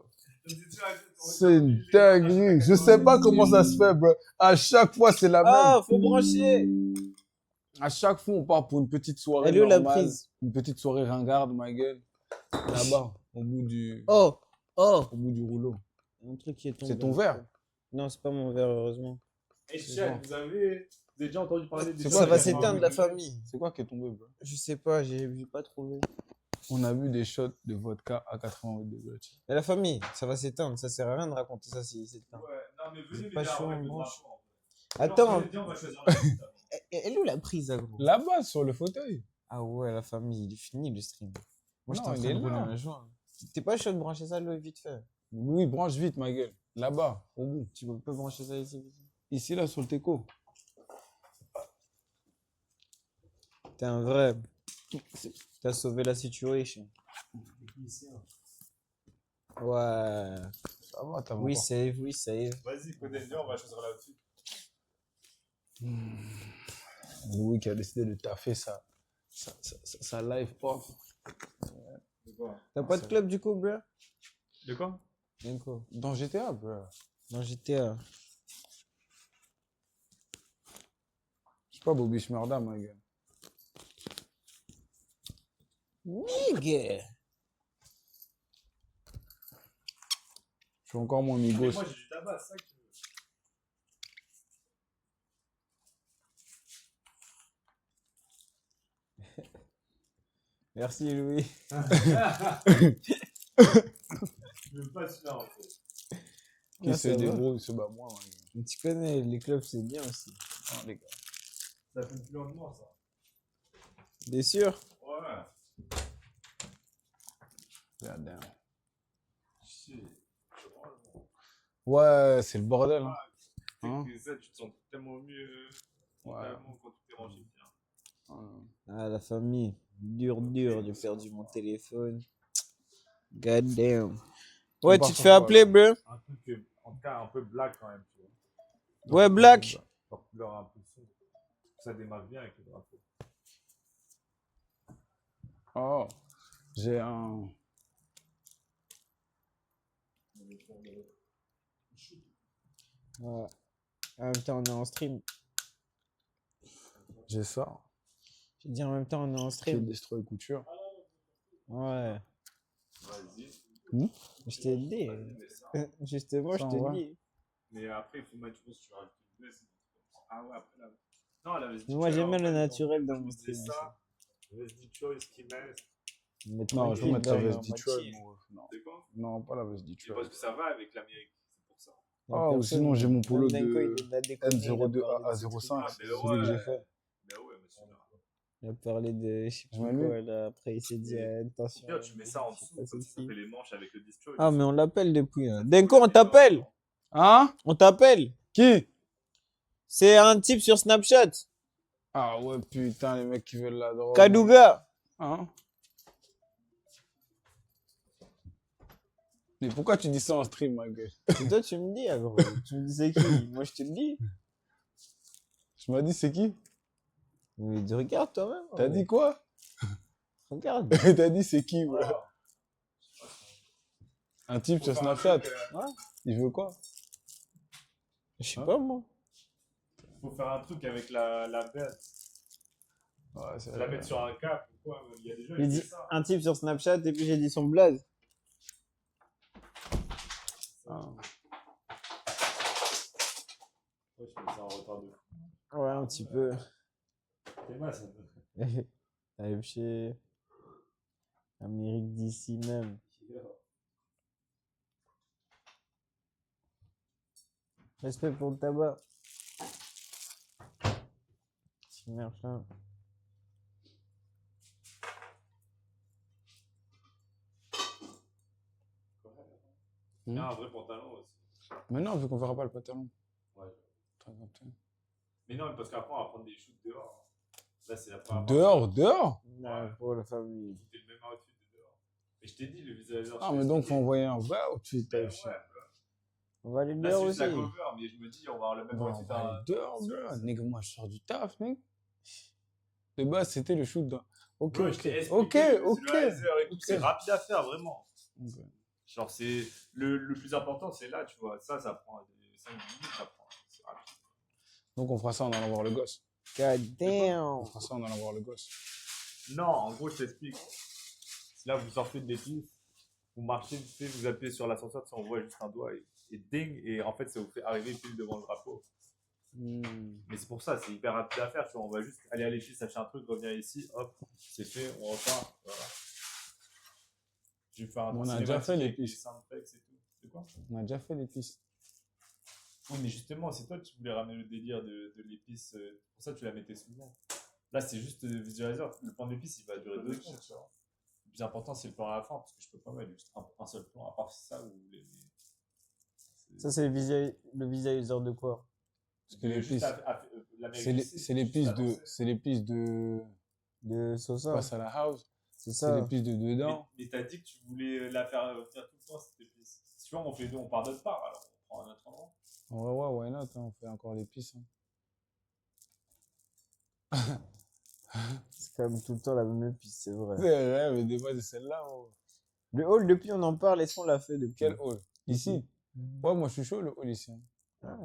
c'est une dinguerie. Je sais pas comment ça se fait, bro. À chaque fois, c'est la même. Ah, faut brancher. À chaque fois, on part pour une petite soirée Elle est où la normale, prise? une petite soirée ringarde, ma gueule. Là-bas, au bout du Oh, rouleau. un truc qui est tombé. C'est ton verre? Non, c'est pas mon verre, heureusement. Et Chef, vous avez déjà entendu parler des. C'est Ça quoi, va c'est s'éteindre, la famille. C'est quoi qui est tombé, bro? Je sais pas, j'ai pas trouvé. On a bu des shots de vodka à 88 degrés. Mais la famille, ça va s'éteindre. Ça sert à rien de raconter ça si c'est éteint. Ouais, non, mais venez pas déjà, chaud, ouais, le branche. drapeau, en fait. Attends, Viens, on va choisir la suite, avant. elle est où la prise, là, gros? Là-bas, sur le fauteuil. Ah ouais, la famille, il est fini le stream. Moi, j'étais Non, en il train est de rouler là. un joint. T'es pas chaud de brancher ça, le vite fait? Oui, branche vite, ma gueule. Là-bas, au bout. Tu peux brancher ça ici, vite? Ici, là, sur le teco. T'es un vrai. T'as sauvé la situation. Ouais. Ça va, t'as Oui, encore. save, oui, save. Vas-y, connais bien, on va choisir la suite. Louis qui a décidé de taffer sa live off. De quoi? T'as pas de club du coup, bro? De quoi? Bien quoi? Dans GTA, bro. Dans GTA. Je suis pas Bobby Schmerda, ma gueule. Nigga! Je suis encore mon Mais amigos. moi, j'ai du tabac, c'est ça que tu veux. Merci Louis. Je veux pas celui-là, en fait. Qui Ah, se ça va. débrouille, se bat moi, ma gueule. Mais tu connais, les clubs c'est bien aussi. Non, les gars. Ça fait plus lentement, ça. T'es sûr? Ouais. Goddamn. Shit. Ouais, c'est le bordel. Hein. Hein? Que ça, tu te sens tellement mieux mentalement quand tu t'es rangé bien. Ah, la famille. Dur, j'ai perdu mon téléphone. God damn. Ouais, On part tu te sur fais quoi, appeler, là? bro? Un truc, en tout cas, un peu black quand même, tu vois. Ouais, black. Genre couleur un peu sombre. Ça démarre bien avec le drapeau. Oh, j'ai un. Ouais. En même temps, on est en stream. J'ai ça. Je dis en même temps, on est en Qui est stream. Destroy Couture. Ouais. Vas-y. Je t'ai dit. Justement, Ça, je en te vrai. dis. Mais après, il faut mettre, je pense, que tu rajoutes une veste. Ah ouais, après la. Non, la veste Mais moi, du j'aime tueur, bien le en fait, naturel dans je mon me disais stream. ça. La veste du tueur, ce qu'il met. Mais Non, je tranquille, vais mettre la dans veste ma Detroit. moitié. Moi. Non. C'est quoi? Non, pas la veste C'est Detroit. parce que ça va avec l'Amérique. C'est pour ça. Y a Ah, ou personne, sinon, j'ai mon polo même Denko, de il a déconné, il a M02 parlé à de ces 05. Ah, trucs. mais C'est celui que j'ai fait. Mais ouais, mais celui-là. Il a parlé de je sais Je plus m'ai quoi, là. Après, il s'est dit, Et- attention. Bien, tu mets ça en je sais dessous, pas comme ça, ça ceci. fait les manches avec le destroy. Ah, mais on l'appelle depuis. Hein. Denko, on t'appelle. Hein? On t'appelle. Qui? C'est un type sur Snapchat. Ah ouais, putain, les mecs qui veulent la drogue. Kadouga. Hein? Mais pourquoi tu dis ça en stream, ma gueule? Et toi, tu me dis, ah, gros. Tu me dis c'est qui? Moi, je te le dis. Tu m'as dit c'est qui? Mais regarde toi-même. T'as dit quoi? Regarde. T'as dit c'est qui, ouais? Un type sur Snapchat. Ouais. Il veut quoi? Je sais Hein? pas, moi. Faut faire un truc avec la bête. Ouais, c'est La mettre sur un cap ou quoi. Il y a des gens Il qui dit font ça. un type sur Snapchat et puis j'ai dit son blaze. Ah. Ouais, je fais ça en retard de fou. Ouais, un petit peu. C'est mal, ça. Allez, chez Amérique d'ici même. Respect pour le tabac. Merde, ça. Il y a un vrai pantalon aussi. Mais non, vu qu'on verra pas le pantalon. Ouais. Très bien. Mais non, parce qu'après, on va prendre des shoots dehors. Là, c'est la première Dehors, dehors? Non, pour la famille. C'était le même outfit de dehors. Et je t'ai dit, le visualisateur. Ah, mais donc faut envoyer un vrai outfit. Ouais, aussi. On va aller là, dehors c'est aussi. juste la cover, mais je me dis, on va avoir le même Ouais, outfit. on va aller dehors, bro. Nigga, moi je sors du taf, mec. De base, c'était le shoot. Ok, Ouais, je t'ai ok. expliqué Ok, le ok. visualisateur et tout, c'est Ok. rapide à faire, vraiment. Ok. Genre, c'est le plus important, c'est là, tu vois. Ça prend 5 minutes, ça prend. C'est rapide. Donc on fera ça en allant voir le gosse. God On damn. fera ça en allant voir le gosse. Non, en gros, je t'explique. Là, vous sortez de l'épice, vous marchez, vous appuyez sur l'ascenseur, on voit juste un doigt et ding, et en fait, ça vous fait arriver pile devant le drapeau. Mais c'est pour ça, c'est hyper rapide à faire, tu vois. On va juste aller à l'épice, acheter un truc, revenir ici, hop, c'est fait, on repart. Voilà. Je vais faire un On truc a déjà cinématique fait avec l'épice. les soundtracks et tout. C'est quoi? On a déjà fait les pistes. Oui, mais justement, c'est toi qui voulais ramener le délire de l'épice, pour ça tu la mettais souvent. Là, c'est juste le visualisateur. Le plan d'épice, il va durer 2 secondes, tu vois. Le plus important, c'est le plan à la fin, parce que je peux pas mettre juste un seul plan, à part ça ou les. Ça, c'est le visualiseur de quoi? Parce que les Juste pistes, l'Amérique c'est les pistes de, avancée. c'est les pistes de De Sosa. passe à la house. C'est C'est ça. les pistes de dedans. Mais t'as dit que tu voulais la faire faire tout le temps, cette épice. Si tu vois, on fait deux, on part d'autre part, alors on prend un autre endroit. Ouais, why not, hein, on fait encore les pistes. C'est quand même tout le temps la même piste, c'est vrai. C'est vrai, mais des fois c'est celle-là. Oh. Le hall, depuis, on en parle, est-ce qu'on l'a fait depuis? Quel hall? Ici? Ouais, moi je suis chaud le hall ici. Hein. Ah.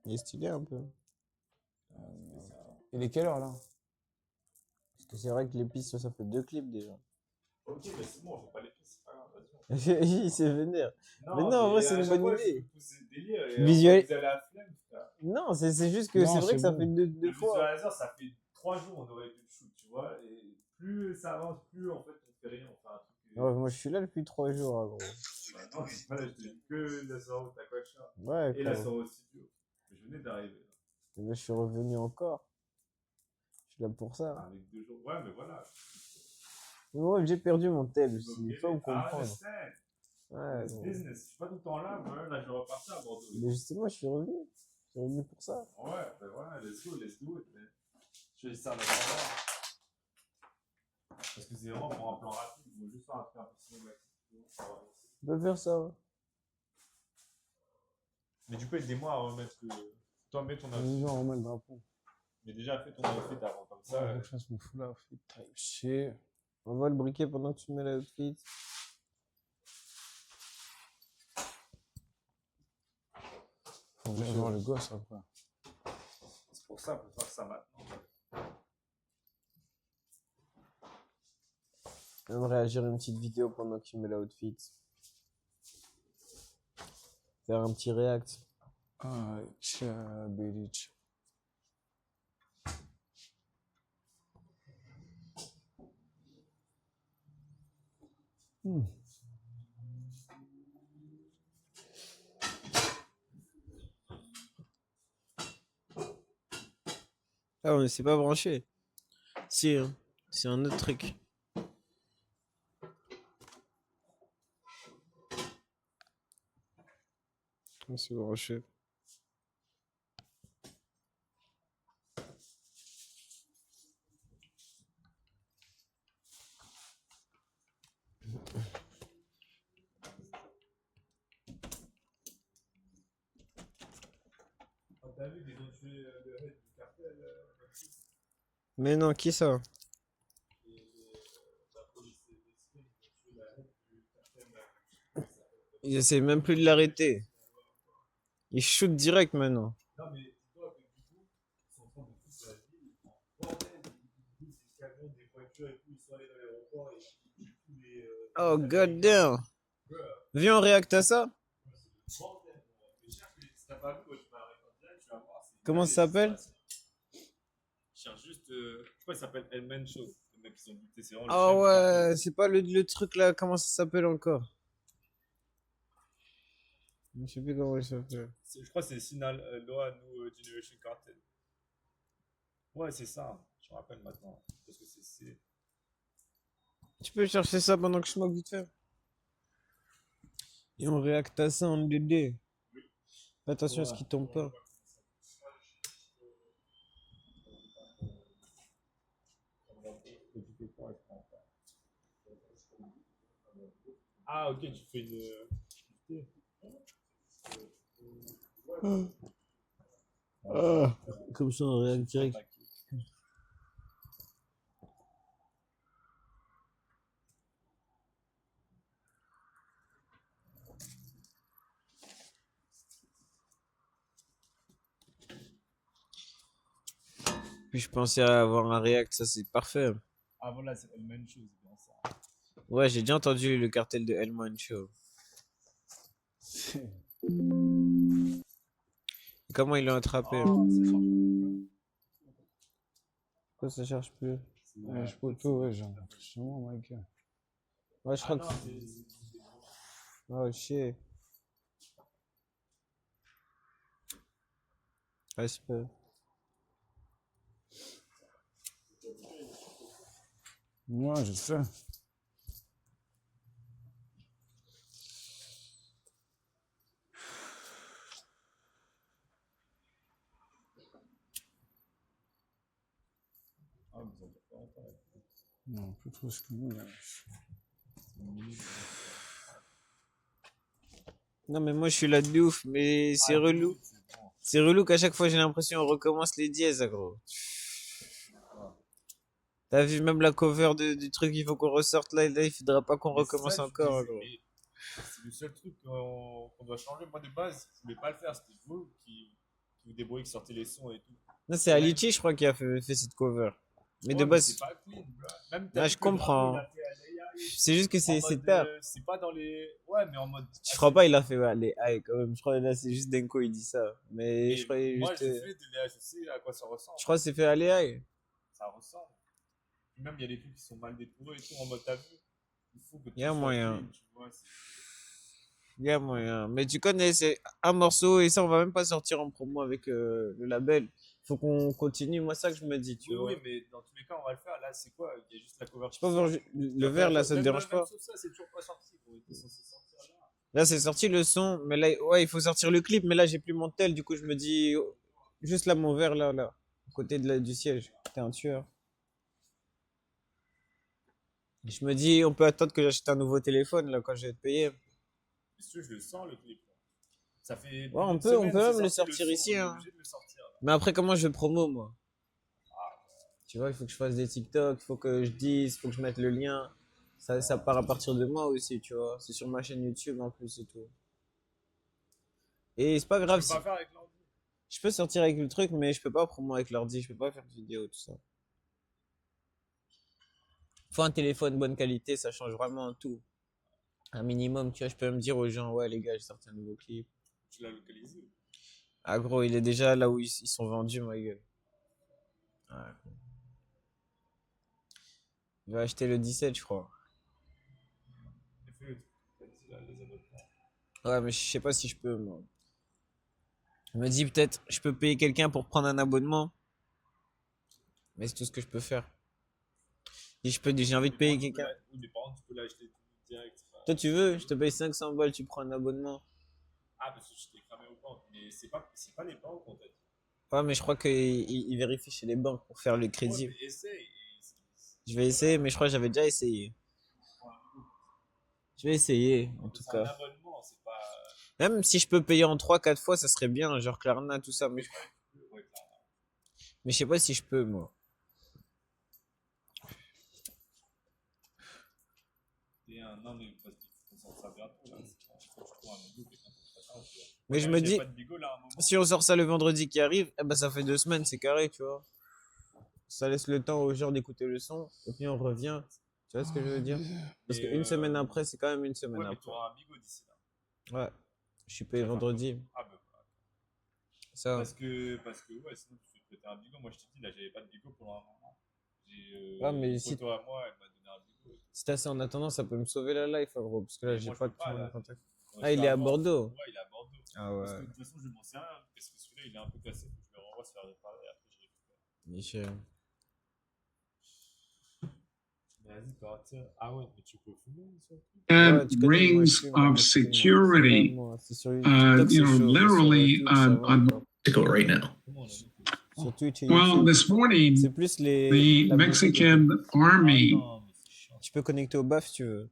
Il est stylé un peu. Il est quelle heure là? Parce que c'est vrai que les pistes, ça fait 2 clips déjà. Ok, mais c'est bon, on fait pas l'épice, c'est pas grave, vas-y. Il s'est vénère. Mais non, en vrai, c'est à une chaque bonne fois, idée. je pousse des délires et Visuel- vous allez à la flemme, frère. Non, c'est juste que Non, c'est vrai c'est que ça bon. fait deux Le fois. visualisateur, ça fait 3 jours, on aurait fait le shoot, tu vois. Et plus ça avance, plus en fait, on fait rien, on fait un truc. Ouais, moi, je suis là depuis 3 jours, hein, gros. Bah non, c'est pas là, je te dis que la soirée au Taquacha Ouais, et la quoi. soirée au studio. Je venais d'arriver, Et là, je suis revenu encore. Je suis là pour ça. là, avec 2 jours. Ouais, mais voilà. Mais moi, j'ai perdu mon tel Donc, aussi. Il faut me ah, je comprendre. sais. Ouais, C'est gros. business. Je suis pas tout le temps là, mais là, je vais repartir à Bordeaux. Mais justement, je suis revenu. Je suis revenu pour ça. Ouais, ben voilà, let's do it. Mais je vais ça en attendant. Parce que c'est vraiment pour un plan rapide. Il faut juste faire un truc un peu cinématique. Ça va avancer. On peut faire ça. Ouais. Mais tu peux aider moi à remettre le. Toi, mets ton outfit. Vas-y, on remet le drapeau. Mais déjà, fais ton outfit avant, comme ça. Ça, faut que je fasse mon foulard. Type shit. On va le briquet pendant que tu mets l'outfit. On va voir le gosse après. C'est pour ça, faut faire ça maintenant. Je viens de réagir à une petite vidéo pendant qu'il met l'outfit. Faire un petit react. Ah, tcha, Belic. Ah, on ne s'est pas branché. Si, hein. C'est un autre truc. On s'est branché. T'as vu qu'ils ont tué le head du cartel Mais non, qui ça? la police et les ils ont tué la head du cartel. Ils essaient même plus de l'arrêter. Ils shoot direct maintenant. Non, mais dis-toi que du coup, ils sont en train de toute la ville. Bordel, ils poussent des camions, des voitures et tout. Ils sont allés dans l'aéroport et ils tuent tous les. Oh god damn. Viens, on réacte à ça. C'est le bordel. Mais cherche, si t'as pas vu, ouais, tu vas arrêter en direct, tu vas voir. Comment ça s'appelle? Cherche juste. Je crois qu'il s'appelle Elman Show. Le mec, ils ont buté, c'est vraiment le Ah chef du cartel. ouais, c'est pas le truc là, comment ça s'appelle encore? Je sais plus comment il s'appelle. Je crois que c'est Sinal Loa New Generation Cartel. Ouais, c'est ça. Je me rappelle maintenant. Parce que c'est. Tu peux chercher ça pendant que je smoke vite fait. Et on réacte à ça en DD. Fais attention à ce qui tombe pas. Ah, ok, tu fais une. Comme ça, on réacte direct. Puis je pensais à avoir un react, ça c'est parfait. Ah, voilà, c'est Elman Show, c'est bien ça. Ouais, j'ai déjà entendu le cartel de Hellman Show. Comment ils l'ont attrapé? Pourquoi ça cherche plus? Ouais, je peux tout, ouais, j'ai rencontré chez moi, Michael. Ouais, je crois que... Oh shit. Respect. Ouais, je sais. Ah, vous avez pas longtemps, là. Non, plus trop ce que nous, là. Non mais moi je suis là de ouf, mais c'est relou. C'est relou qu'à chaque fois j'ai l'impression on recommence les dièses, gros. T'as vu même la cover du truc, il faut qu'on ressorte là, il faudra pas qu'on Mais recommence ça, je encore, disais, gros. mais c'est le seul truc qu'on doit changer. Moi, de base, je voulais pas le faire. C'était vous qui vous débrouillez, qui sortez les sons et tout. Non, c'est Alichi, je crois, qui a fait cette cover. Mais de Ouais, base, c'est pas clean, bro. Même ah, t'as je vu que Drago, comprends. il a fait Alea et C'est juste que tout, en c'est mode, tard. c'est pas dans les. Ouais, mais en mode. Je crois pas il a fait ouais, les high quand même. Je crois là c'est juste Denko il dit ça. Mais Mais je croyais moi, juste. j'ai fait de Léa, je sais à quoi ça ressemble. Je crois que c'est fait aller high. Ça ressemble. Puis même, il y a des trucs qui sont mal détournés et tout. En mode, t'as vu, il faut que tout Y a soit moyen. clean, tu vois. Y a moyen. Mais tu connais, c'est un morceau et ça on va même pas sortir en promo avec le label. Faut qu'on continue. Moi ça que je me dis, tu Oui, vois. oui, mais dans tous les cas, on va le faire. Là, c'est quoi? Il y a juste la cover. Je sais pas voir le verre là, ça te dérange pas. Sauf ça, c'est toujours pas sorti. On était censé sortir là. Là c'est sorti le son, mais là ouais il faut sortir le clip, mais là j'ai plus mon tel, du coup je me dis juste là mon verre là, à côté du siège. T'es un tueur. Je me dis on peut attendre que j'achète un nouveau téléphone là quand je vais te payer. Si tu veux, je le sens le clip. Ça fait. Ouais, on une peut semaine, même c'est le sorti sortir son, ici, on est hein. obligé de le sortir, là. Mais après comment je promo moi? Tu vois, il faut que je fasse des TikTok, il faut que je dise, il faut que je mette le lien. Ça part à partir de moi aussi, tu vois. C'est sur ma chaîne YouTube en plus et tout. Et c'est pas Je grave peux si. pas faire avec l'ordi. Je peux sortir avec le truc, mais je peux pas promo avec l'ordi, je peux pas faire de vidéo, tout ça. Faut un téléphone bonne qualité, ça change vraiment tout. Un minimum, tu vois, je peux me dire aux gens, ouais, les gars, j'ai sorti un nouveau clip. Tu l'as localisé. Ah, gros, il est déjà là où ils sont vendus, ma gueule. Ouais. Je vais acheter le 17, je crois. Et fais le truc. T'as dit là, les abonnements. Ouais, mais je sais pas si je peux, moi. Je me dis peut-être, je peux payer quelqu'un pour prendre un abonnement. Mais c'est tout ce que je peux faire. Si j'ai envie de payer quelqu'un. Oui, mais par contre, tu peux l'acheter direct. Toi, tu veux, je te paye 500 balles, tu prends un abonnement. Ah, parce que je t'ai cramé au banque. Mais c'est pas les banques qu'on t'a dit. Ouais, mais je crois qu'ils vérifient chez les banques pour faire le Ouais, crédit. mais essaye. Je vais essayer, mais je crois que j'avais déjà essayé. Je vais essayer, en tout C'est un cas. abonnement, c'est pas. Même si je peux payer en 3-4 fois, ça serait bien, genre Klarna, tout ça. Ouais, clairement. Mais je sais pas si je peux, moi. Non, mais parce qu'on sort ça bientôt, là. Faut que je trouve un Bigo, quelqu'un qui fait ça, tu vois. Mais je Même me si dis, j'ai pas de Bigo, là, à un moment. si on sort ça le vendredi qui arrive, eh ben ça fait 2 semaines, c'est carré, tu vois. Ça laisse le temps aux gens d'écouter le son, et puis on revient. Tu vois ce que je veux dire? Parce Et, qu'une semaine après, c'est quand même une semaine Ouais, mais après. t'auras un Bigo d'ici là. Ouais, je suis payé vendredi. Ah, bah, voilà. Ça, Parce que, ouais, sinon tu fais péter un Bigo. Moi, je t'ai dit, là, j'avais pas de Bigo pendant un moment. J'ai Ouais, mais une si- poteau à moi, elle m'a donné un Bigo. si t'as ça en attendant, ça peut me sauver la life, hein, gros. Parce que là, Mais j'ai moi, je pas peux tout pas, le monde là. en contact. Ouais, Ah, il est à avant. Bordeaux. Ouais, il est à Bordeaux. Ah Parce que ouais, de toute façon, je m'en sais rien. Parce que celui-là, il est un peu cassé. Faut que je le renvoie se faire réparer. Et après, je récupère. Michel. Mais vas-y, Corentin. Ah ouais, mais tu peux fumer sur le truc. Ouais, and tu connais, moi, je rings fume à of moitié, moi. C'est security, vraiment, c'est sur TikTok, c'est you know, chaud, mais sur literally Twitch, ça va encore. right now. Comment on a dit que. Sur Twitch et Well, YouTube, this morning, c'est plus the la musique et tout. Mexican Ah army non, mais c'est chiant. Tu peux connecter au BAF si tu veux.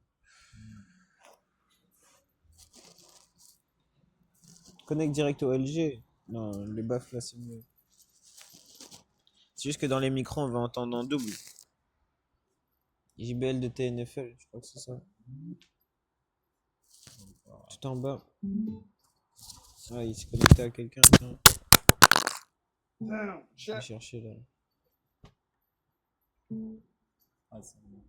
Connecte direct au LG. Non, les BAF là, c'est mieux. C'est juste que dans les micros, on va entendre en double. JBL de TNFL, je crois que c'est ça. Tout en bas. Ah, il s'est connecté à quelqu'un. Tiens. Je vais chercher là. Ah, c'est bon.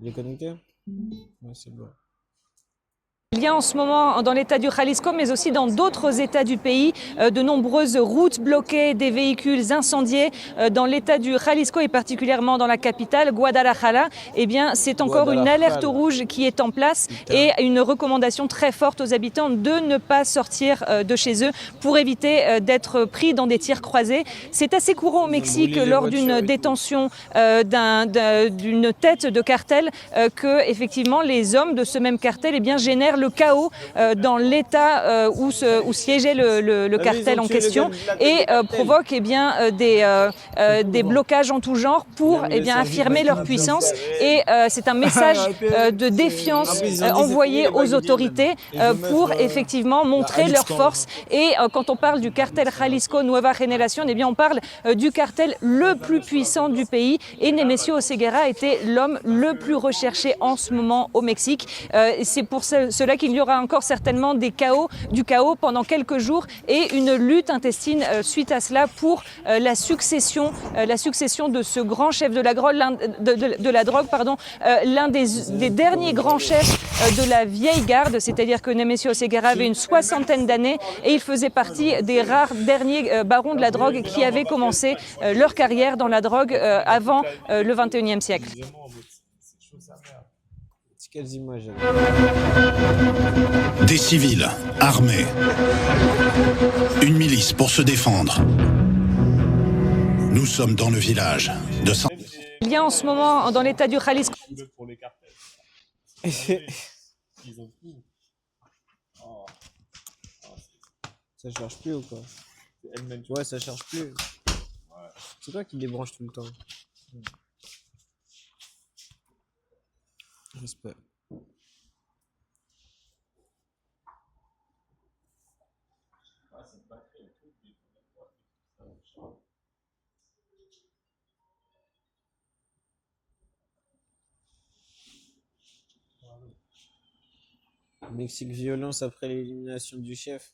Il est connecté? Ouais, c'est bon. Il y a en ce moment dans l'état du Jalisco, mais aussi dans d'autres états du pays, de nombreuses routes bloquées, des véhicules incendiés. Dans l'état du Jalisco et particulièrement dans la capitale, Guadalajara, eh bien, c'est encore une alerte rouge qui est en place et une recommandation très forte aux habitants de ne pas sortir de chez eux pour éviter d'être pris dans des tirs croisés. C'est assez courant au Mexique lors d'une détention d'une tête de cartel que effectivement les hommes de ce même cartel eh bien, génèrent le chaos dans l'état où siégeait le cartel en question et provoque eh bien, des blocages en tout genre pour eh bien, affirmer leur puissance. Et c'est un message de défiance envoyé aux autorités pour effectivement montrer leur force. Et quand on parle du cartel Jalisco Nueva Generación, eh bien, on parle du cartel le plus puissant du pays. Et Nemesio Oseguera était l'homme le plus recherché en ce moment au Mexique. C'est pour cela qu'il y aura encore certainement du chaos pendant quelques jours et une lutte intestine suite à cela pour la succession de ce grand chef de la drogue, l'un des derniers grands chefs de la vieille garde, c'est-à-dire que Nemesio Oseguera avait une soixantaine d'années et il faisait partie des rares derniers barons de la drogue qui avaient commencé leur carrière dans la drogue avant le XXIe siècle. Vraiment, en mode, c'est chaud sa mère. C'est quelles images? Des civils, armés. Une milice pour se défendre. Nous sommes dans le village de Saint... Il y a en ce moment dans l'état du Jalisco. Pour les cartels. Ils ont tout. Oh. Ça charge plus ou quoi? Elle-même, Ouais, ça charge plus. Ouais. C'est toi qui débranche tout le temps. J'espère. Ah, cette batterie, le truc, il faut même pas. Mexique violence après l'élimination du chef.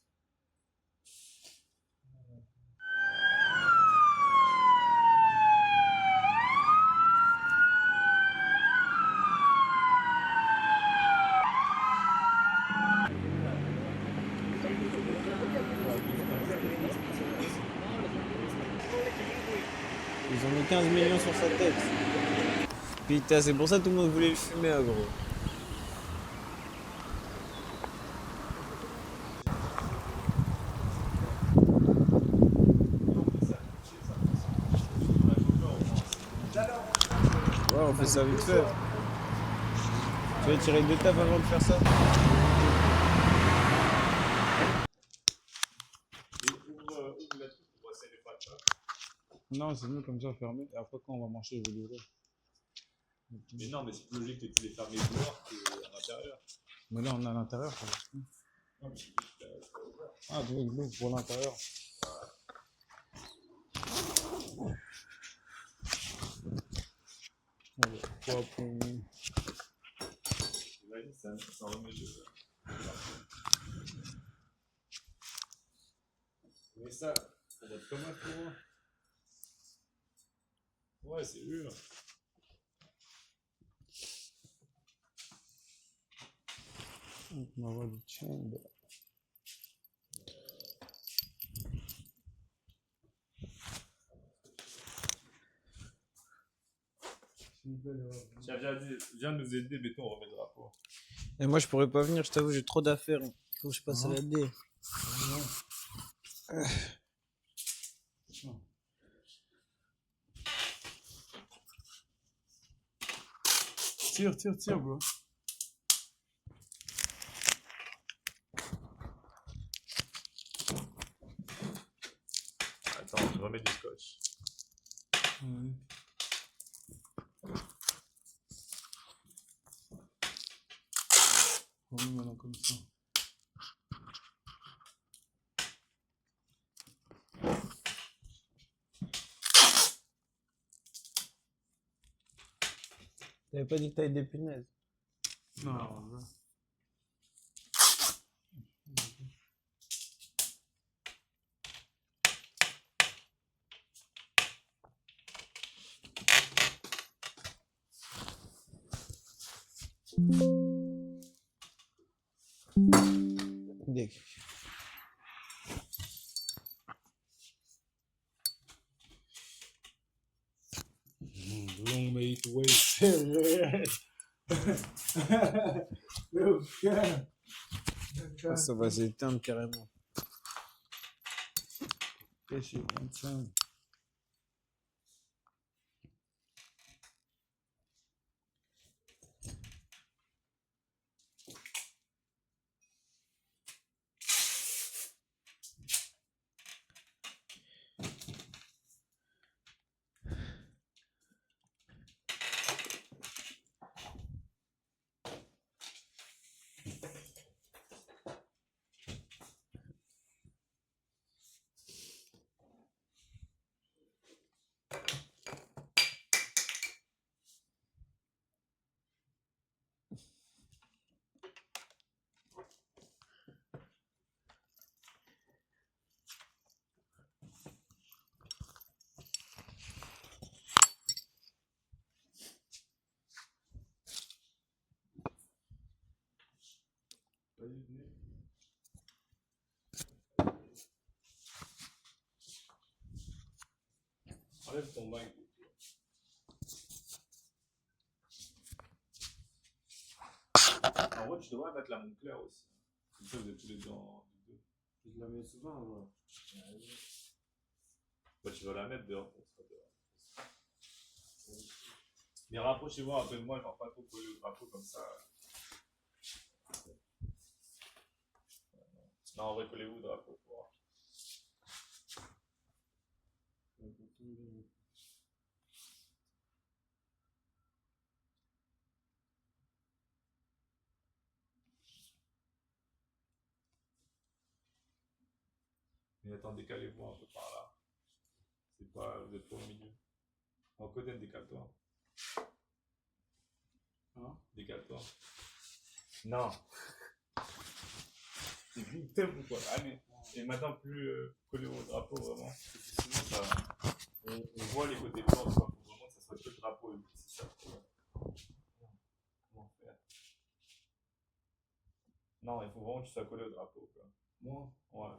Ils ont mis 15 millions sur sa tête. Putain, c'est pour ça que tout le monde voulait le fumer, ah, gros. Ouais, on fait ça vite fait. Tu vas tirer deux tables avant de faire ça? Et ouvre la truc pour brosser les pattes. Non, c'est mieux comme ça, fermé. Et après, quand on va marcher, je vais l'ouvrir. Mais non, mais c'est plus logique que tu les fermes dehors qu'à l'intérieur. Mais là, on est à l'intérieur. Ça va. Non, mais c'est juste, Ah, tu veux que je l'ouvre pour l'intérieur. Allez, quoi pour... vas-y, ça remet le. Mais ça va être comment pour moi? Ouais, c'est dur. On va voir du chamber. Tiens, viens nous aider, béton, on remet le drapeau. Et moi, je pourrais pas venir, je t'avoue, j'ai trop d'affaires. Faut que je passe à la D. Tire, bro. Attends, je remets du scotch. Remets maintenant comme ça. T'avais pas dit que t'avais des punaises? Non. Dès- Long may it wait. Ah, ça va s'éteindre carrément. Enlève ton mic. En vrai, tu devrais mettre la Montclair aussi. Comme ça, vous êtes tous les deux en deux. Je la mets souvent, ouais. Bah, tu vas la mettre dehors. Mais rapprochez-vous un peu de moi, je ne vais pas trop coller le drapeau comme ça. Non, recollez-vous le drapeau pour voir. Mais attends, décalez-vous un peu par là. C'est pas, vous êtes pas au milieu. En côté, décale-toi. Hein? Décale-toi. Non. C'est vite ou quoi. Allez. Et maintenant, plus collé au drapeau, vraiment. Parce que sinon, ça, on voit les côtés blancs, tu vois. Faut vraiment que ça soit que le drapeau. Et c'est ça. Comment faire? Non, il faut vraiment que tu sois collé au drapeau, quoi. Moi, Ouais.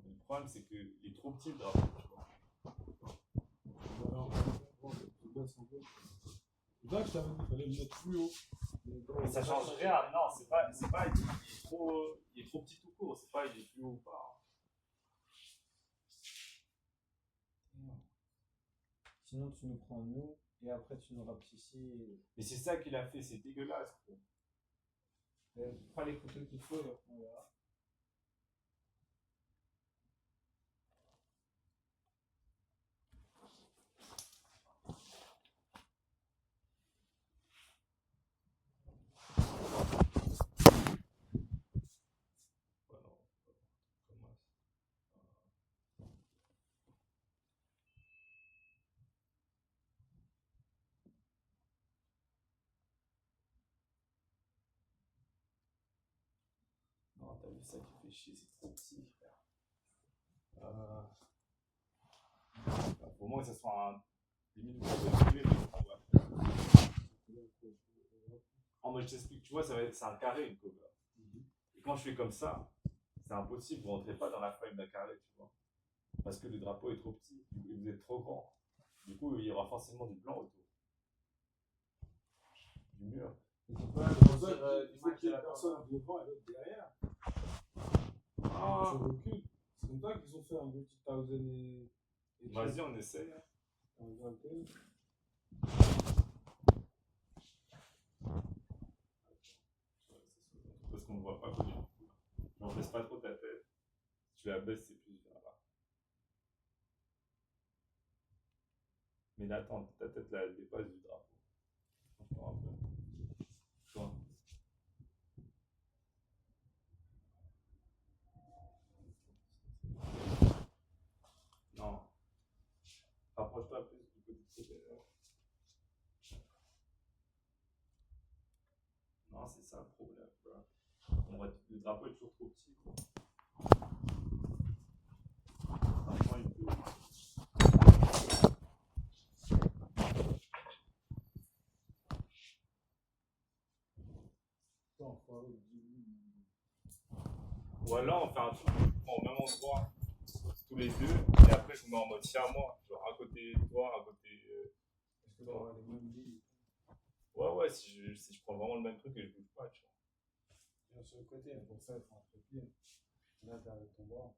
Mais le problème, c'est qu'il est trop petit, le drapeau, tu vois. C'est ça que je t'avais dit, il fallait le mettre plus haut. Mais ça change rien. Non, c'est pas, il est trop petit tout court. C'est pas, il est plus haut ou pas. Sinon, tu nous prends nous, et après, tu nous rapes ici. Mais c'est ça qu'il a fait, c'est dégueulasse, quoi. Pas les photos qu'il faut, et après, on verra. Voilà. Comment non, t'as vu ça qui fait chier, c'est trop petit, frère. Pour moi, que ça soit un limite en mode, je t'explique, tu vois, c'est un carré une cover. Et quand je fais comme ça, c'est impossible, vous rentrez pas dans la frame d'un carré, tu vois. Parce que le drapeau est trop petit, et vous êtes trop grand. Du coup, il y aura forcément du blanc autour. Du mur. Il faut qu'il y ait une personne devant et l'autre derrière. Ah. Je recule. C'est comme ça qu'ils ont fait un petit 1000 et Vas-y, on essaye. Hein. Parce qu'on ne voit pas comment. On baisse pas trop ta tête. Si tu la baisses, c'est plus vers là. Mais là, attends, ta tête là, elle dépasse du drapeau. Encore un peu. Toi. Non. Rapproche-toi plus du côté. Non, c'est ça le problème. Le drapeau est toujours trop petit. Quoi. Franchement, il peut. Ou alors on fait un truc au même endroit, tous les deux, et après je me mets en mode tiers-moi, genre un côté toi, un côté. Est-ce que tu auras les mêmes lignes? Ouais, si je prends vraiment le même truc et je bouge pas, tu vois. Viens sur le côté, pour ça, il faut un trépied. Là, t'as avec ton bras.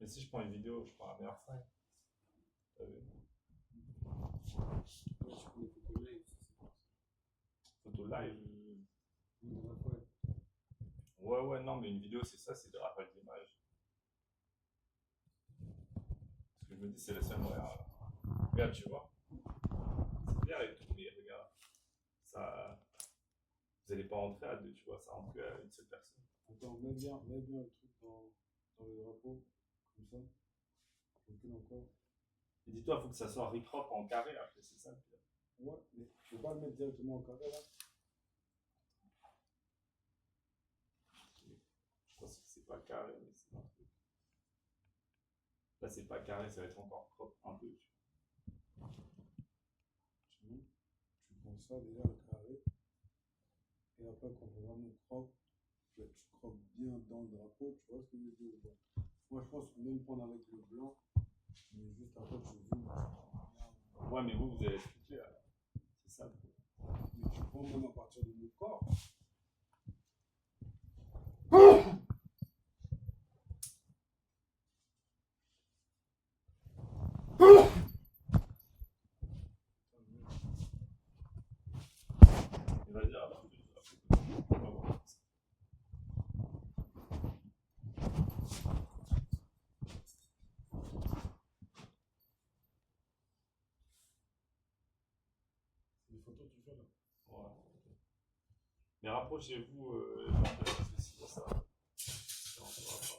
Mais si je prends une vidéo, je prends la meilleure frame. T'as vu? Tu peux les photos live, Photo live. Ouais, non, mais une vidéo, c'est ça, c'est des rappels d'images. Parce que je me dis, c'est la seule moyen. Regarde, tu vois. C'est clair et tout, mais regarde. Ça. Vous n'allez pas rentrer à deux, tu vois, ça rentre à une seule personne. Attends, mets bien le truc dans le drapeau, comme ça. Recule encore. Et dis-toi, il faut que ça soit recrop en carré après, c'est ça. Ouais, mais faut pas le mettre directement en carré là. Je pense que c'est pas carré, mais c'est un truc. Là, c'est pas carré, ça va être encore propre un peu. Tu prends ça déjà le carré. Et après, quand on vraiment propre, tu croques bien dans le drapeau, tu vois ce que je veux dire ou pas? Moi, je pense qu'on peut même prendre avec le blanc, mais juste après, tu zoomes. Ouais, mais vous allez expliquer là. C'est ça. Mais tu prends même à partir de mon corps. Il va dire, alors, C'est des photos que tu fais là. ouais. Mais rapprochez-vous, parce que sinon ça rentrera pas.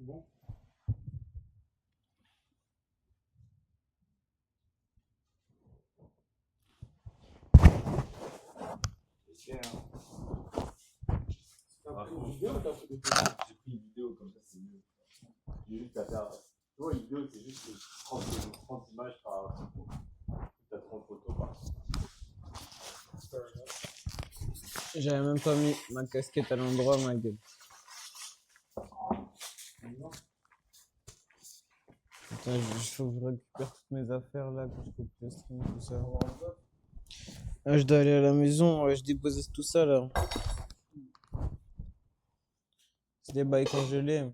C'est bon? C'est cher. T'as pris une vidéo ou t'as pris des photos? J'ai pris une vidéo comme ça, c'est mieux. J'ai juste à faire. Tu vois, une vidéo, c'est juste 30 images par photo. T'as 30 photos par. J'avais même pas mis ma casquette à l'endroit, ma gueule. Putain, il faut que je récupère toutes mes affaires là, que je coupe le stream, tout ça. Ah, je dois aller à la maison, ouais, je dépose tout ça là. C'est des bails congelés.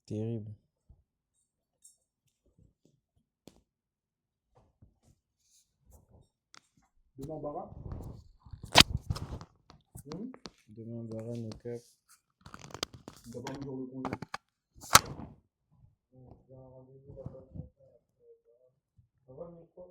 Terrible. Demain, Bara? Demain, Baran au cap. T'as pas un jour de congé? Ça va, mon quoi?